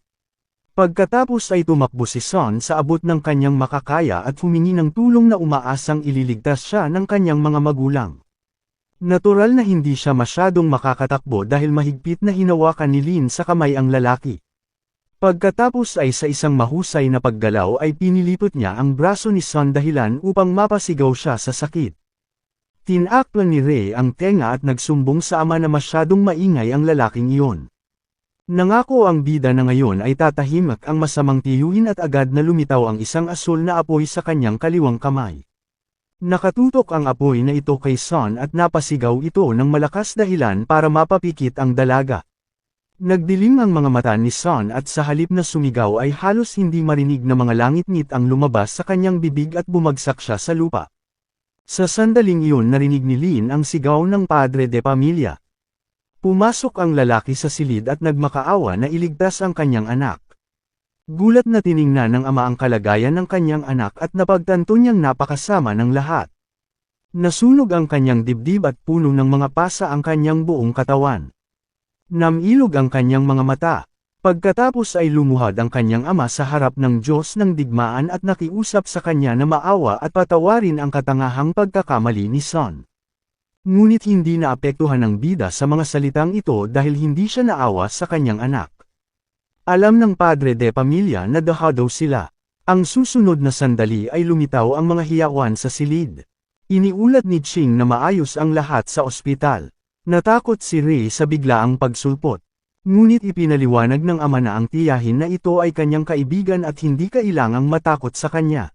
Pagkatapos ay tumakbo si Son sa abot ng kanyang makakaya at humingi ng tulong na umaasang ililigtas siya ng kanyang mga magulang. Natural na hindi siya masyadong makakatakbo dahil mahigpit na hinawakan ni Lin sa kamay ang lalaki. Pagkatapos ay sa isang mahusay na paggalaw ay pinilipot niya ang braso ni Son dahilan upang mapasigaw siya sa sakit. Tinakpan ni Ray ang tenga at nagsumbong sa ama na masyadong maingay ang lalaking iyon. Nangako ang bida na ngayon ay tatahimik ang masamang tiyuhin at agad na lumitaw ang isang asul na apoy sa kanyang kaliwang kamay. Nakatutok ang apoy na ito kay Son at napasigaw ito ng malakas dahilan para mapapikit ang dalaga. Nagdilim ang mga mata ni Son at sa halip na sumigaw ay halos hindi marinig na mga langit-ngit ang lumabas sa kanyang bibig at bumagsak siya sa lupa. Sa sandaling iyon narinig ni Lin ang sigaw ng padre de pamilya. Pumasok ang lalaki sa silid at nagmakaawa na iligtas ang kanyang anak. Gulat na tiningnan ng ama ang kalagayan ng kanyang anak at napagtanto niyang napakasama ng lahat. Nasunog ang kanyang dibdib at puno ng mga pasa ang kanyang buong katawan. Namilog ang kanyang mga mata. Pagkatapos ay lumuhad ang kanyang ama sa harap ng Diyos ng digmaan at nakiusap sa kanya na maawa at patawarin ang katangahang pagkakamali ni Son. Ngunit hindi naapektuhan ng bida sa mga salitang ito dahil hindi siya naawa sa kanyang anak. Alam ng padre de pamilya na dahadaw sila. Ang susunod na sandali ay lumitaw ang mga hiyawan sa silid. Iniulat ni Ching na maayos ang lahat sa ospital. Natakot si Ray sa biglaang pagsulpot. Ngunit ipinaliwanag ng ama na ang tiyahin na ito ay kanyang kaibigan at hindi kailangang matakot sa kanya.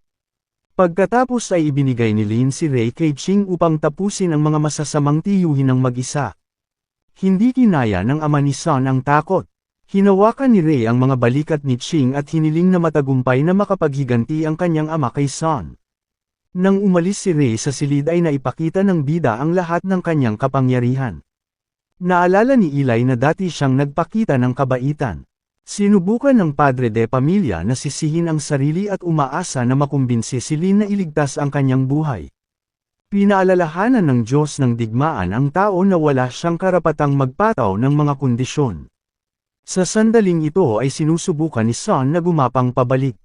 Pagkatapos ay ibinigay ni Lin si Ray kay Ching upang tapusin ang mga masasamang tiyuhin ng mag-isa. Hindi kinaya ng ama ni Sun ang takot. Hinawakan ni Ray ang mga balikat ni Ching at hiniling na matagumpay na makapaghiganti ang kanyang ama kay Sun. Nang umalis si Ray sa silid ay naipakita ng bida ang lahat ng kanyang kapangyarihan. Naalala ni Eli na dati siyang nagpakita ng kabaitan. Sinubukan ng padre de pamilya na sisihin ang sarili at umaasa na makumbinsi si Lin na iligtas ang kanyang buhay. Pinaalalahanan ng Diyos ng digmaan ang tao na wala siyang karapatang magpataw ng mga kondisyon. Sa sandaling ito ay sinusubukan ni Sun na gumapang pabalik.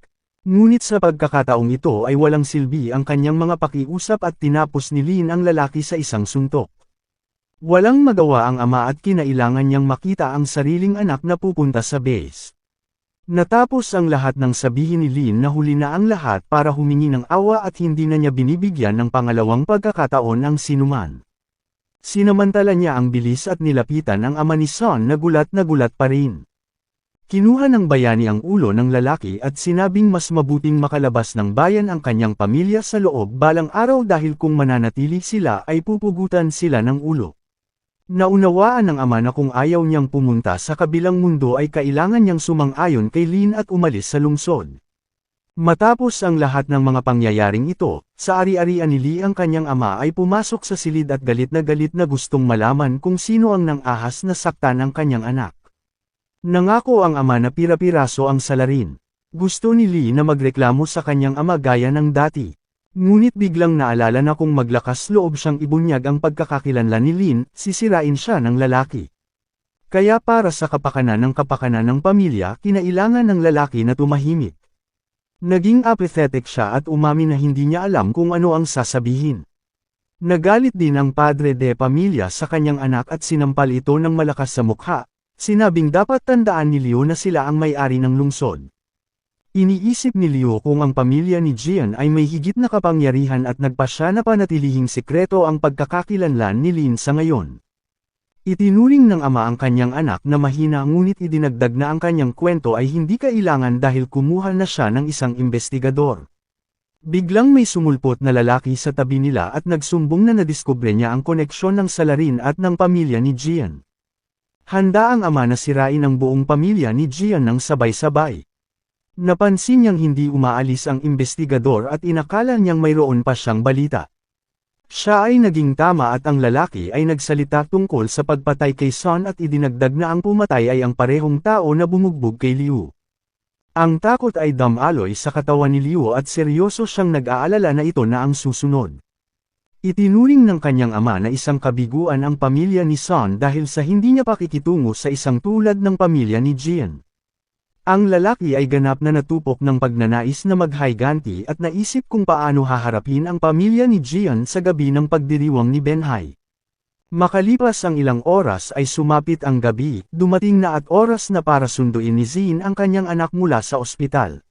Ngunit sa pagkakataong ito ay walang silbi ang kanyang mga pakiusap at tinapos ni Lin ang lalaki sa isang suntok. Walang magawa ang ama at kinailangan niyang makita ang sariling anak na pupunta sa base. Natapos ang lahat ng sabihin ni Lin na huli na ang lahat para humingi ng awa at hindi na niya binibigyan ng pangalawang pagkakataon ang sinuman. Sinamantala niya ang bilis at nilapitan ang ama ni Sun na gulat pa rin. Kinuha ng bayani ang ulo ng lalaki at sinabing mas mabuting makalabas ng bayan ang kanyang pamilya sa loob balang araw dahil kung mananatili sila ay pupugutan sila ng ulo. Naunawaan ng ama na kung ayaw niyang pumunta sa kabilang mundo ay kailangan niyang sumang-ayon kay Lin at umalis sa lungsod. Matapos ang lahat ng mga pangyayaring ito, sa ari-arian ni Lee ang kanyang ama ay pumasok sa silid at galit na gustong malaman kung sino ang nang-ahas na saktan ang kanyang anak. Nangako ang ama na pira-piraso ang salarin. Gusto ni Lee na magreklamo sa kanyang ama gaya ng dati. Ngunit biglang naalala na kung maglakas loob siyang ibunyag ang pagkakakilanlan ni Lin, sisirain siya ng lalaki. Kaya para sa kapakanan ng pamilya, kinailangan ng lalaki na tumahimik. Naging apathetic siya at umamin na hindi niya alam kung ano ang sasabihin. Nagalit din ang padre de pamilya sa kanyang anak at sinampal ito ng malakas sa mukha, sinabing dapat tandaan ni Liu na sila ang may-ari ng lungsod. Iniisip ni Liu kung ang pamilya ni Jian ay may higit na kapangyarihan at nagpasya na panatilihing sikreto ang pagkakakilanlan ni Lin sa ngayon. Itinuring ng ama ang kanyang anak na mahina ngunit idinagdag na ang kanyang kwento ay hindi kailangan dahil kumuha na siya ng isang investigador. Biglang may sumulpot na lalaki sa tabi nila at nagsumbong na nadiskubre niya ang koneksyon ng salarin at ng pamilya ni Jian. Handa ang ama na sirain ang buong pamilya ni Jian ng sabay-sabay. Napansin niyang hindi umaalis ang investigador at inakala niyang mayroon pa siyang balita. Siya ay naging tama at ang lalaki ay nagsalita tungkol sa pagpatay kay Sun at idinagdag na ang pumatay ay ang parehong tao na bumugbog kay Liu. Ang takot ay damaloy sa katawan ni Liu at seryoso siyang nag-aalala na ito na ang susunod. Itinuring ng kanyang ama na isang kabiguan ang pamilya ni Sun dahil sa hindi niya pakikitungo sa isang tulad ng pamilya ni Jian. Ang lalaki ay ganap na natupok ng pagnanais na maghiganti at naisip kung paano haharapin ang pamilya ni Jian sa gabi ng pagdiriwang ni Benhai. Makalipas ang ilang oras ay sumapit ang gabi, dumating na at oras na para sunduin ni Zin ang kanyang anak mula sa ospital.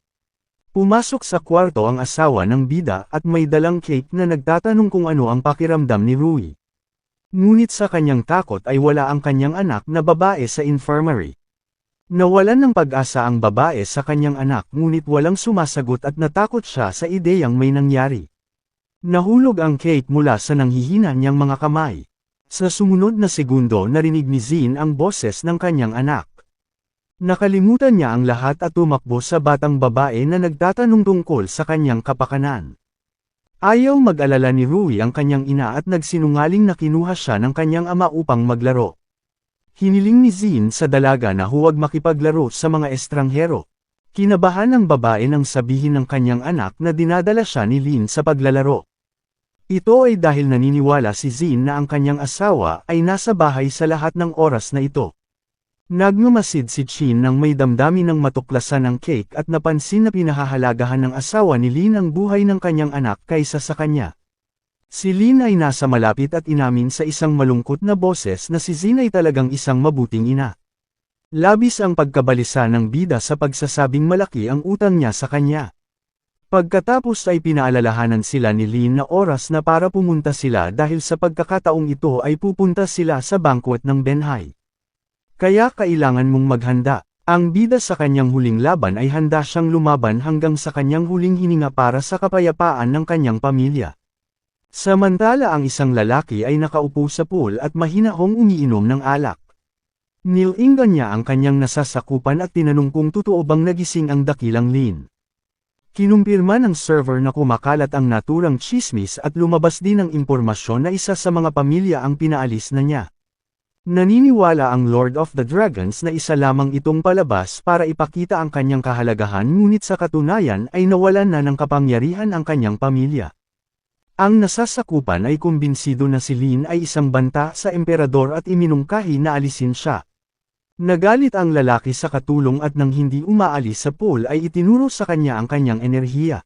Pumasok sa kwarto ang asawa ng bida at may dalang cake na nagtatanong kung ano ang pakiramdam ni Rui. Ngunit sa kanyang takot ay wala ang kanyang anak na babae sa infirmary. Nawalan ng pag-asa ang babae sa kanyang anak ngunit walang sumasagot at natakot siya sa ideyang may nangyari. Nahulog ang cake mula sa nanghihina niyang mga kamay. Sa sumunod na segundo narinig ni Zin ang boses ng kanyang anak. Nakalimutan niya ang lahat at tumakbo sa batang babae na nagtatanong tungkol sa kanyang kapakanan. Ayaw mag-alala ni Rui ang kanyang ina at nagsinungaling na kinuha siya ng kanyang ama upang maglaro. Hiniling ni Zin sa dalaga na huwag makipaglaro sa mga estranghero. Kinabahan ng babae nang sabihin ng kanyang anak na dinadala siya ni Lin sa paglalaro. Ito ay dahil naniniwala si Zin na ang kanyang asawa ay nasa bahay sa lahat ng oras na ito. Nagmamasid si Chin nang may damdamin ng matuklasan ng cake at napansin na pinahahalagahan ng asawa ni Lin ang buhay ng kanyang anak kaysa sa kanya. Si Lin ay nasa malapit at inamin sa isang malungkot na boses na si Zin ay talagang isang mabuting ina. Labis ang pagkabalisa ng bida sa pagsasabing malaki ang utang niya sa kanya. Pagkatapos ay pinaalalahanan sila ni Lin na oras na para pumunta sila dahil sa pagkakataong ito ay pupunta sila sa banquet ng Benhai. Kaya kailangan mong maghanda. Ang bida sa kanyang huling laban ay handa siyang lumaban hanggang sa kanyang huling hininga para sa kapayapaan ng kanyang pamilya. Samantala ang isang lalaki ay nakaupo sa pool at mahinahong umiinom ng alak. Nilingan niya ang kanyang nasasakupan at tinanong kung totoo bang nagising ang dakilang Lin. Kinumpirma ng server na kumakalat ang naturang tsismis at lumabas din ang impormasyon na isa sa mga pamilya ang pinaalis na niya. Naniniwala ang Lord of the Dragons na isa lamang itong palabas para ipakita ang kanyang kahalagahan, ngunit sa katunayan ay nawalan na ng kapangyarihan ang kanyang pamilya. Ang nasasakupan ay kumbinsido na si Lin ay isang banta sa emperador at iminungkahi na alisin siya. Nagalit ang lalaki sa katulong at nang hindi umaalis sa pool ay itinuro sa kanya ang kanyang enerhiya.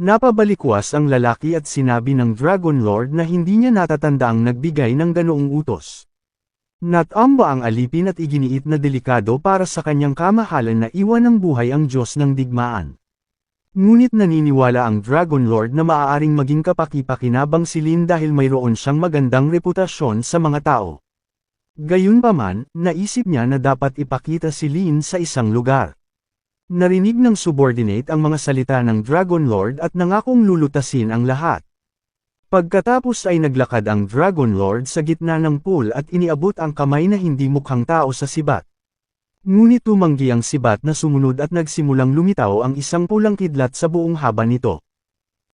Napabalikwas ang lalaki at sinabi ng Dragon Lord na hindi niya natatandaang nagbigay ng ganoong utos. Natamba ang alipin at iginiit na delikado para sa kanyang kamahalan na iwan ng buhay ang Diyos ng digmaan. Ngunit naniniwala ang Dragon Lord na maaaring maging kapaki-pakinabang si Lin dahil mayroon siyang magandang reputasyon sa mga tao. Gayunpaman, naisip niya na dapat ipakita si Lin sa isang lugar. Narinig ng subordinate ang mga salita ng Dragon Lord at nangakong lulutasin ang lahat. Pagkatapos ay naglakad ang Dragon Lord sa gitna ng pool at iniabot ang kamay na hindi mukhang tao sa sibat. Ngunit tumanggi ang sibat na sumunod at nagsimulang lumitaw ang isang pulang kidlat sa buong haba nito.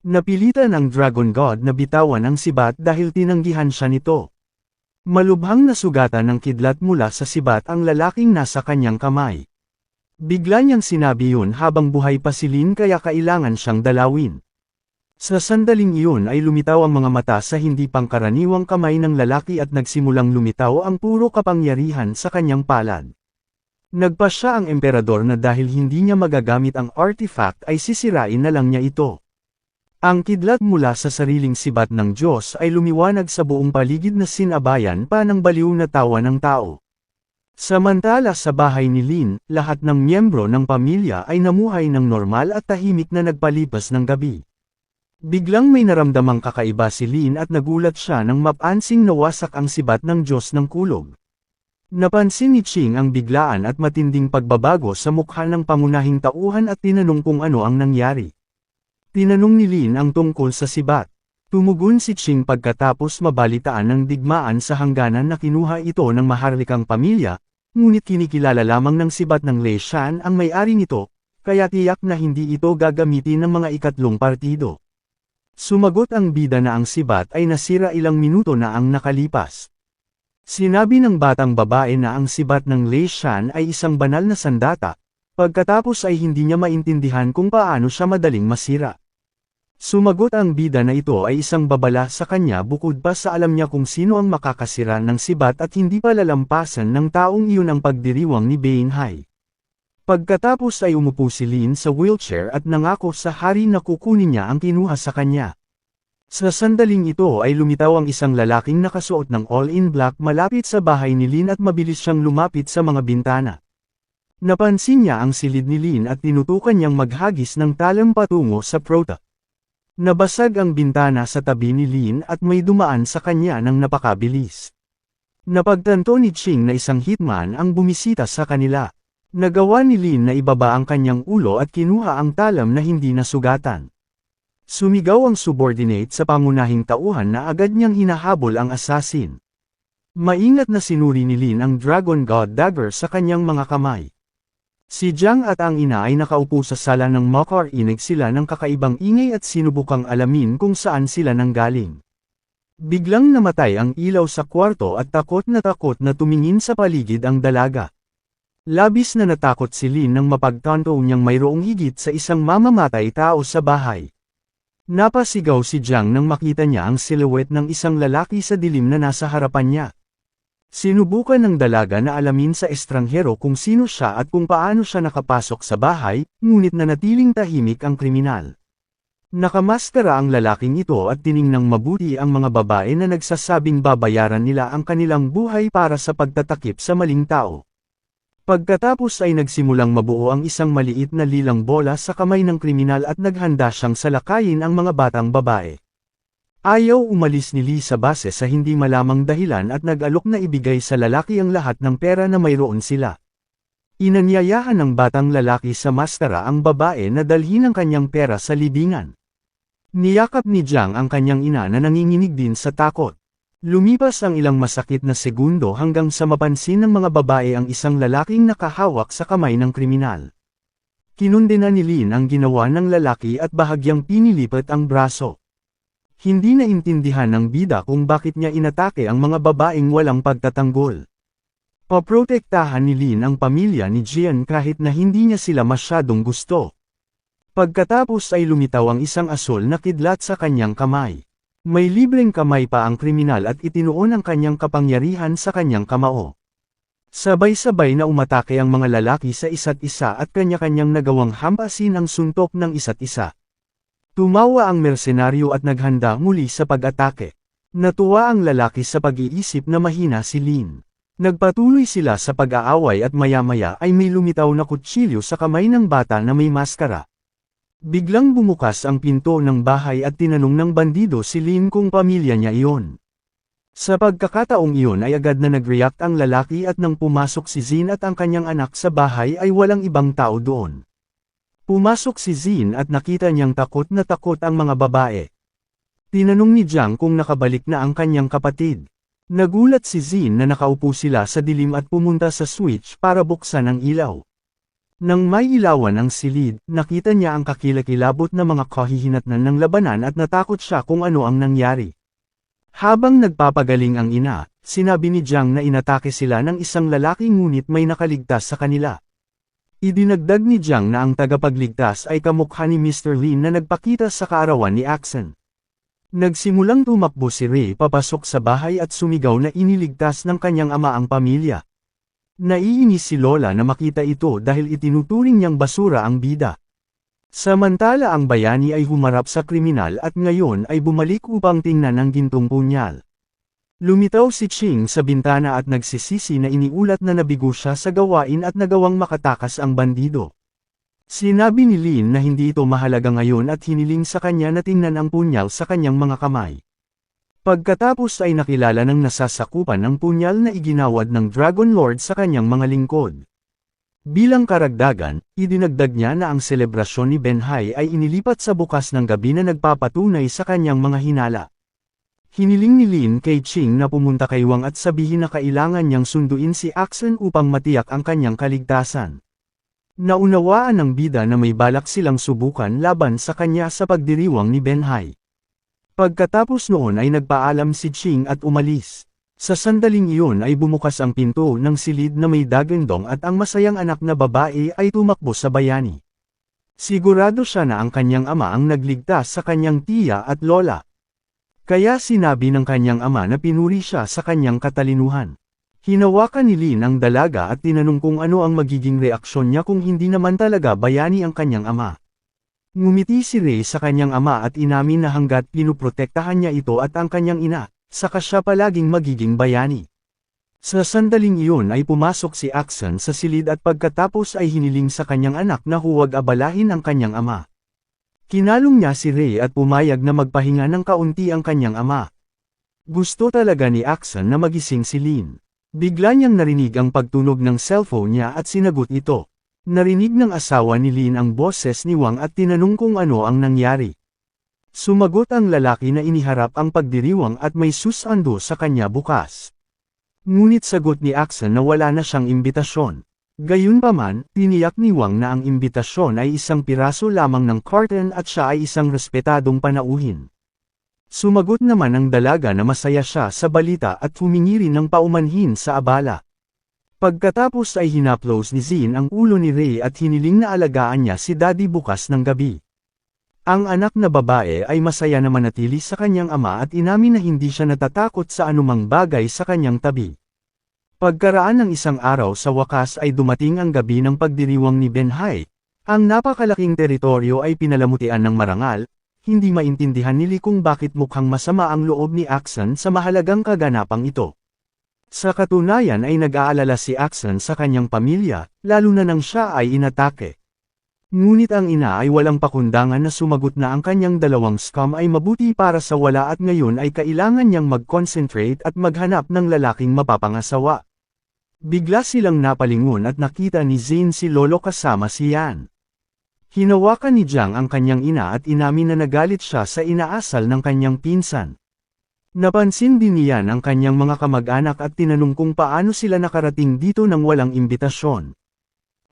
Napilitan ang Dragon God na bitawan ang sibat dahil tinanggihan siya nito. Malubhang nasugatan ng kidlat mula sa sibat ang lalaking nasa kanyang kamay. Bigla niyang sinabi yun habang buhay pa si Lin, kaya kailangan siyang dalawin. Sa sandaling iyon ay lumitaw ang mga mata sa hindi pangkaraniwang kamay ng lalaki at nagsimulang lumitaw ang puro kapangyarihan sa kanyang palad. Nagpasya ang emperador na dahil hindi niya magagamit ang artifact ay sisirain na lang niya ito. Ang kidlat mula sa sariling sibat ng Diyos ay lumiwanag sa buong paligid na sinabayan pa ng baliw na tawa ng tao. Samantala sa bahay ni Lin, lahat ng miyembro ng pamilya ay namuhay ng normal at tahimik na nagpalipas ng gabi. Biglang may naramdamang kakaiba si Lin at nagulat siya nang mapansing nawasak ang sibat ng Diyos ng kulog. Napansin ni Ching ang biglaan at matinding pagbabago sa mukha ng pangunahing tauhan at tinanong kung ano ang nangyari. Tinanong ni Lin ang tungkol sa sibat. Tumugon si Ching pagkatapos mabalitaan ng digmaan sa hangganan na kinuha ito ng maharlikang pamilya, ngunit kinikilala lamang ng sibat ng Lei Shan ang may-ari nito, kaya tiyak na hindi ito gagamitin ng mga ikatlong partido. Sumagot ang bida na ang sibat ay nasira ilang minuto na ang nakalipas. Sinabi ng batang babae na ang sibat ng Lei Shan ay isang banal na sandata, pagkatapos ay hindi niya maintindihan kung paano siya madaling masira. Sumagot ang bida na ito ay isang babala sa kanya bukod pa sa alam niya kung sino ang makakasira ng sibat at hindi pa lalampasan ng taong iyon ang pagdiriwang ni Bainhai. Pagkatapos ay umupo si Lin sa wheelchair at nangako sa hari na kukunin niya ang kinuha sa kanya. Sa sandaling ito ay lumitaw ang isang lalaking nakasuot ng all-in black malapit sa bahay ni Lin at mabilis siyang lumapit sa mga bintana. Napansin niya ang silid ni Lin at tinutukan niyang maghagis ng talam patungo sa prota. Nabasag ang bintana sa tabi ni Lin at may dumaan sa kanya ng napakabilis. Napagtanto ni Ching na isang hitman ang bumisita sa kanila. Nagawa ni Lin na ibaba ang kanyang ulo at kinuha ang talam na hindi nasugatan. Sumigaw ang subordinate sa pangunahing tauhan na agad niyang hinahabol ang assassin. Maingat na sinuri ni Lin ang Dragon God Dagger sa kanyang mga kamay. Si Jiang at ang ina ay nakaupo sa sala ng makarinig sila ng kakaibang ingay at sinubukang alamin kung saan sila nanggaling. Biglang namatay ang ilaw sa kwarto at takot na tumingin sa paligid ang dalaga. Labis na natakot si Lin nang mapagtanto niyang mayroong higit sa isang mamamatay tao sa bahay. Napasigaw si Jiang nang makita niya ang silhouette ng isang lalaki sa dilim na nasa harapan niya. Sinubukan ng dalaga na alamin sa estranghero kung sino siya at kung paano siya nakapasok sa bahay, ngunit nanatiling tahimik ang kriminal. Nakamaskara ang lalaking ito at tiningnang mabuti ang mga babae na nagsasabing babayaran nila ang kanilang buhay para sa pagtatakip sa maling tao. Pagkatapos ay nagsimulang mabuo ang isang maliit na lilang bola sa kamay ng kriminal at naghanda siyang salakayin ang mga batang babae. Ayaw umalis ni Lee sa base sa hindi malamang dahilan at nag-alok na ibigay sa lalaki ang lahat ng pera na mayroon sila. Inanyayahan ng batang lalaki sa maskara ang babae na dalhin ang kanyang pera sa libingan. Niyakap ni Jiang ang kanyang ina na nanginginig din sa takot. Lumipas ang ilang masakit na segundo hanggang sa mapansin ng mga babae ang isang lalaking nakahawak sa kamay ng kriminal. Kinundena ni Lin ang ginawa ng lalaki at bahagyang pinilipat ang braso. Hindi naintindihan ng bida kung bakit niya inatake ang mga babaeng walang pagtatanggol. Paprotektahan ni Lin ang pamilya ni Jian kahit na hindi niya sila masyadong gusto. Pagkatapos ay lumitaw ang isang asol na kidlat sa kanyang kamay. May libreng kamay pa ang kriminal at itinuon ang kanyang kapangyarihan sa kanyang kamao. Sabay-sabay na umatake ang mga lalaki sa isa't isa at kanya-kanyang nagawang hampasin ang suntok ng isa't isa. Tumawa ang mersenaryo at naghanda muli sa pag-atake. Natuwa ang lalaki sa pag-iisip na mahina si Lin. Nagpatuloy sila sa pag-aaway at maya-maya ay may lumitaw na kutsilyo sa kamay ng bata na may maskara. Biglang bumukas ang pinto ng bahay at tinanong ng bandido si Lin kung pamilya niya iyon. Sa pagkakataong iyon ay agad na nag-react ang lalaki at nang pumasok si Zin at ang kanyang anak sa bahay ay walang ibang tao doon. Pumasok si Zin at nakita niyang takot na takot ang mga babae. Tinanong ni Jiang kung nakabalik na ang kanyang kapatid. Nagulat si Zin na nakaupo sila sa dilim at pumunta sa switch para buksan ang ilaw. Nang may ilawan ang silid, nakita niya ang kakilakilabot na mga kahihinatnan ng labanan at natakot siya kung ano ang nangyari. Habang nagpapagaling ang ina, sinabi ni Jiang na inatake sila ng isang lalaki ngunit may nakaligtas sa kanila. Idinagdag ni Jiang na ang tagapagligtas ay kamukha ni Mr. Lin na nagpakita sa kaarawan ni Axon. Nagsimulang tumakbo si Ray papasok sa bahay at sumigaw na iniligtas ng kanyang ama ang pamilya. Naiinis si Lola na makita ito dahil itinuturing niyang basura ang bida. Samantala ang bayani ay humarap sa kriminal at ngayon ay bumalik upang tingnan ang gintong punyal. Lumitaw si Ching sa bintana at nagsisisi na iniulat na nabigo siya sa gawain at nagawang makatakas ang bandido. Sinabi ni Lin na hindi ito mahalaga ngayon at hiniling sa kanya na tingnan ang punyal sa kanyang mga kamay. Pagkatapos ay nakilala ng nasasakupan ang punyal na iginawad ng Dragon Lord sa kanyang mga lingkod. Bilang karagdagan, idinagdag niya na ang selebrasyon ni Benhai ay inilipat sa bukas ng gabi na nagpapatunay sa kanyang mga hinala. Hiniling ni Lin kay Ching na pumunta kay Wang at sabihin na kailangan niyang sunduin si Axon upang matiyak ang kanyang kaligtasan. Naunawaan ng bida na may balak silang subukan laban sa kanya sa pagdiriwang ni Benhai. Pagkatapos noon ay nagpaalam si Ching at umalis. Sa sandaling iyon ay bumukas ang pinto ng silid na may dagandong at ang masayang anak na babae ay tumakbo sa bayani. Sigurado siya na ang kanyang ama ang nagligtas sa kanyang tiya at lola. Kaya sinabi ng kanyang ama na pinuri siya sa kanyang katalinuhan. Hinawakan ni Lin ang dalaga at tinanong kung ano ang magiging reaksyon niya kung hindi naman talaga bayani ang kanyang ama. Ngumiti si Ray sa kanyang ama at inamin na hanggat pinuprotektahan niya ito at ang kanyang ina, saka siya palaging magiging bayani. Sa sandaling iyon ay pumasok si Axon sa silid at pagkatapos ay hiniling sa kanyang anak na huwag abalahin ang kanyang ama. Kinalong niya si Ray at pumayag na magpahinga ng kaunti ang kanyang ama. Gusto talaga ni Axon na magising si Lin. Bigla niyang narinig ang pagtunog ng cellphone niya at sinagot ito. Narinig ng asawa ni Lin ang boses ni Wang at tinanong kung ano ang nangyari. Sumagot ang lalaki na iniharap ang pagdiriwang at may susando sa kanya bukas. Ngunit sagot ni Axon na wala na siyang imbitasyon. Gayunpaman, tiniyak ni Wang na ang imbitasyon ay isang piraso lamang ng carton at siya ay isang respetadong panauhin. Sumagot naman ang dalaga na masaya siya sa balita at humingi rin ng paumanhin sa abala. Pagkatapos ay hinaplos ni Zin ang ulo ni Ray at hiniling na alagaan niya si Daddy bukas ng gabi. Ang anak na babae ay masaya na manatili sa kanyang ama at inamin na hindi siya natatakot sa anumang bagay sa kanyang tabi. Pagkaraan ng isang araw sa wakas ay dumating ang gabi ng pagdiriwang ni Benhai. Ang napakalaking teritoryo ay pinalamutian ng marangal, hindi maintindihan ni Lee kung bakit mukhang masama ang loob ni Axon sa mahalagang kaganapang ito. Sa katunayan ay nag-aalala si Axon sa kanyang pamilya, lalo na nang siya ay inatake. Ngunit ang ina ay walang pakundangan na sumagot na ang kanyang dalawang scam ay mabuti para sa wala at ngayon ay kailangan niyang mag-concentrate at maghanap ng lalaking mapapangasawa. Bigla silang napalingon at nakita ni Zane si Lolo kasama si Yan. Hinawakan ni Jiang ang kanyang ina at inamin na nagalit siya sa inaasal ng kanyang pinsan. Napansin din ni Yan ang kanyang mga kamag-anak at tinanong kung paano sila nakarating dito nang walang imbitasyon.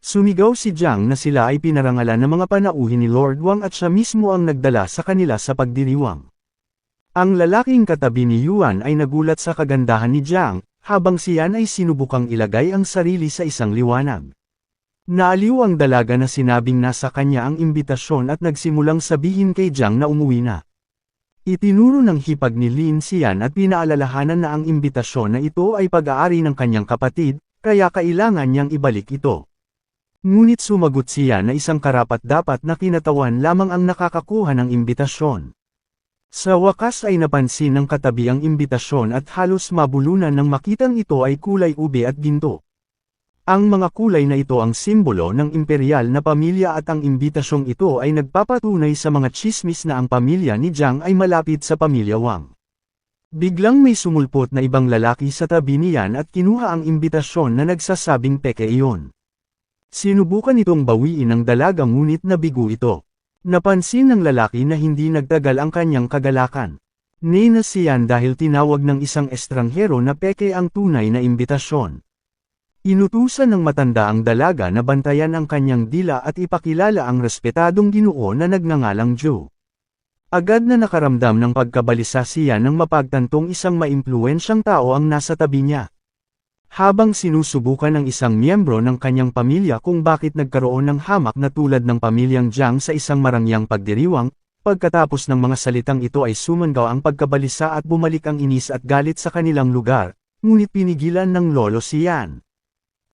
Sumigaw si Jiang na sila ay pinarangalan ng mga panauhin ni Lord Wang at siya mismo ang nagdala sa kanila sa pagdiriwang. Ang lalaking katabi ni Yuan ay nagulat sa kagandahan ni Jiang, habang si Yan ay sinubukang ilagay ang sarili sa isang liwanag. Naaliw ang dalaga na sinabing nasa kanya ang imbitasyon at nagsimulang sabihin kay Jiang na umuwi na. Itinuro ng hipag ni Lin si Yan at pinaalalahanan na ang imbitasyon na ito ay pag-aari ng kanyang kapatid, kaya kailangan niyang ibalik ito. Ngunit sumagot si Yan na isang karapat-dapat na kinatawan lamang ang nakakakuha ng imbitasyon. Sa wakas ay napansin ng katabi ang imbitasyon at halos mabulunan nang makitang ito ay kulay ube at ginto. Ang mga kulay na ito ang simbolo ng imperial na pamilya at ang imbitasyong ito ay nagpapatunay sa mga tsismis na ang pamilya ni Jiang ay malapit sa pamilya Wang. Biglang may sumulpot na ibang lalaki sa tabi ni Yan at kinuha ang imbitasyon na nagsasabing peke iyon. Sinubukan itong bawiin ng dalaga ngunit nabigo ito. Napansin ng lalaki na hindi nagtagal ang kanyang kagalakan. Nina si Yan dahil tinawag ng isang estranghero na peke ang tunay na imbitasyon. Inutusan ng matanda ang dalaga na bantayan ang kanyang dila at ipakilala ang respetadong ginoo na nagngangalang Joe. Agad na nakaramdam ng pagkabalisa si Yan nang mapagtantong isang maimpluwensyang tao ang nasa tabi niya. Habang sinusubukan ng isang miyembro ng kanyang pamilya kung bakit nagkaroon ng hamak na tulad ng pamilyang Jiang sa isang marangyang pagdiriwang, pagkatapos ng mga salitang ito ay sumangaw ang pagkabalisa at bumalik ang inis at galit sa kanilang lugar, ngunit pinigilan ng lolo si Yan.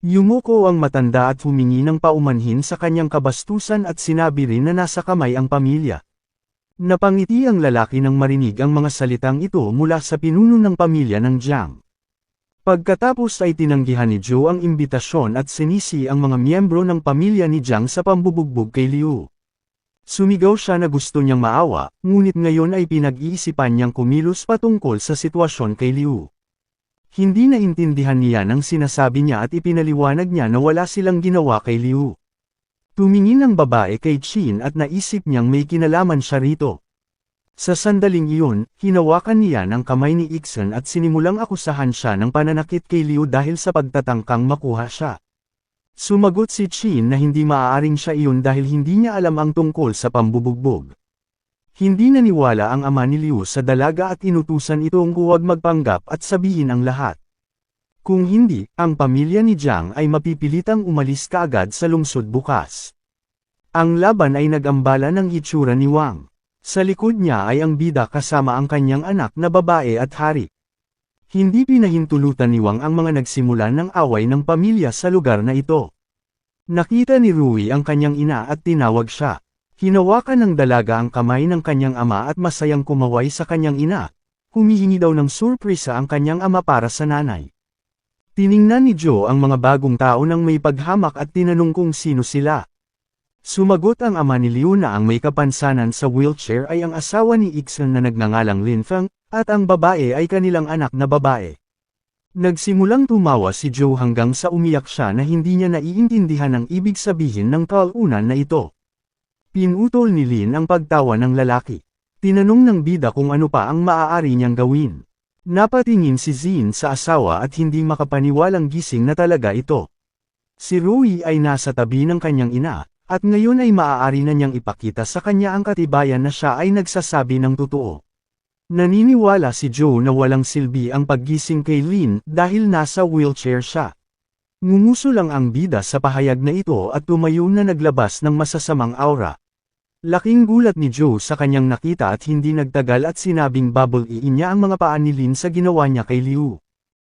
Yumuko ang matanda at humingi ng paumanhin sa kanyang kabastusan at sinabi rin na nasa kamay ang pamilya. Napangiti ang lalaki nang marinig ang mga salitang ito mula sa pinuno ng pamilya ng Jiang. Pagkatapos ay tinanggihan ni Joe ang imbitasyon at sinisi ang mga miyembro ng pamilya ni Jiang sa pambubugbog kay Liu. Sumigaw siya na gusto niyang maawa, ngunit ngayon ay pinag-iisipan niyang kumilos patungkol sa sitwasyon kay Liu. Hindi naintindihan niya ang sinasabi niya at ipinaliwanag niya na wala silang ginawa kay Liu. Tumingin ang babae kay Qin at naisip niyang may kinalaman siya rito. Sa sandaling iyon, hinawakan niya ng kamay ni Ixen at sinimulang akusahan siya ng pananakit kay Liu dahil sa pagtatangkang makuha siya. Sumagot si Qin na hindi maaaring siya iyon dahil hindi niya alam ang tungkol sa pambubugbog. Hindi naniwala ang ama ni Liu sa dalaga at inutusan itong huwag magpanggap at sabihin ang lahat. Kung hindi, ang pamilya ni Jiang ay mapipilitang umalis kaagad sa lungsod bukas. Ang laban ay nag-ambala ng hitsura ni Wang. Sa likod niya ay ang bida kasama ang kanyang anak na babae at hari. Hindi pinahintulutan ni Wang ang mga nagsimulan ng away ng pamilya sa lugar na ito. Nakita ni Rui ang kanyang ina at tinawag siya. Hinawakan ng dalaga ang kamay ng kanyang ama at masayang kumaway sa kanyang ina. Humihingi daw ng surpresa ang kanyang ama para sa nanay. Tiningnan ni Joe ang mga bagong tao nang may paghamak at tinanong kung sino sila. Sumagot ang ama ni Liu na ang may kapansanan sa wheelchair ay ang asawa ni Ixen na nagngangalang Lin Feng, at ang babae ay kanilang anak na babae. Nagsimulang tumawa si Joe hanggang sa umiyak siya na hindi niya naiintindihan ang ibig sabihin ng kalunan na ito. Pinutol ni Lin ang pagtawa ng lalaki. Tinanong ng bida kung ano pa ang maaari niyang gawin. Napatingin si Zin sa asawa at hindi makapaniwalang gising na talaga ito. Si Rui ay nasa tabi ng kanyang ina. At ngayon ay maaari na niyang ipakita sa kanya ang katibayan na siya ay nagsasabi ng totoo. Naniniwala si Joe na walang silbi ang paggising kay Lin dahil nasa wheelchair siya. Ngumuso lang ang bida sa pahayag na ito at tumayo na naglabas ng masasamang aura. Laking gulat ni Joe sa kanyang nakita at hindi nagtagal at sinabing bubble-iin niya ang mga paa ni Lin sa ginawa niya kay Liu.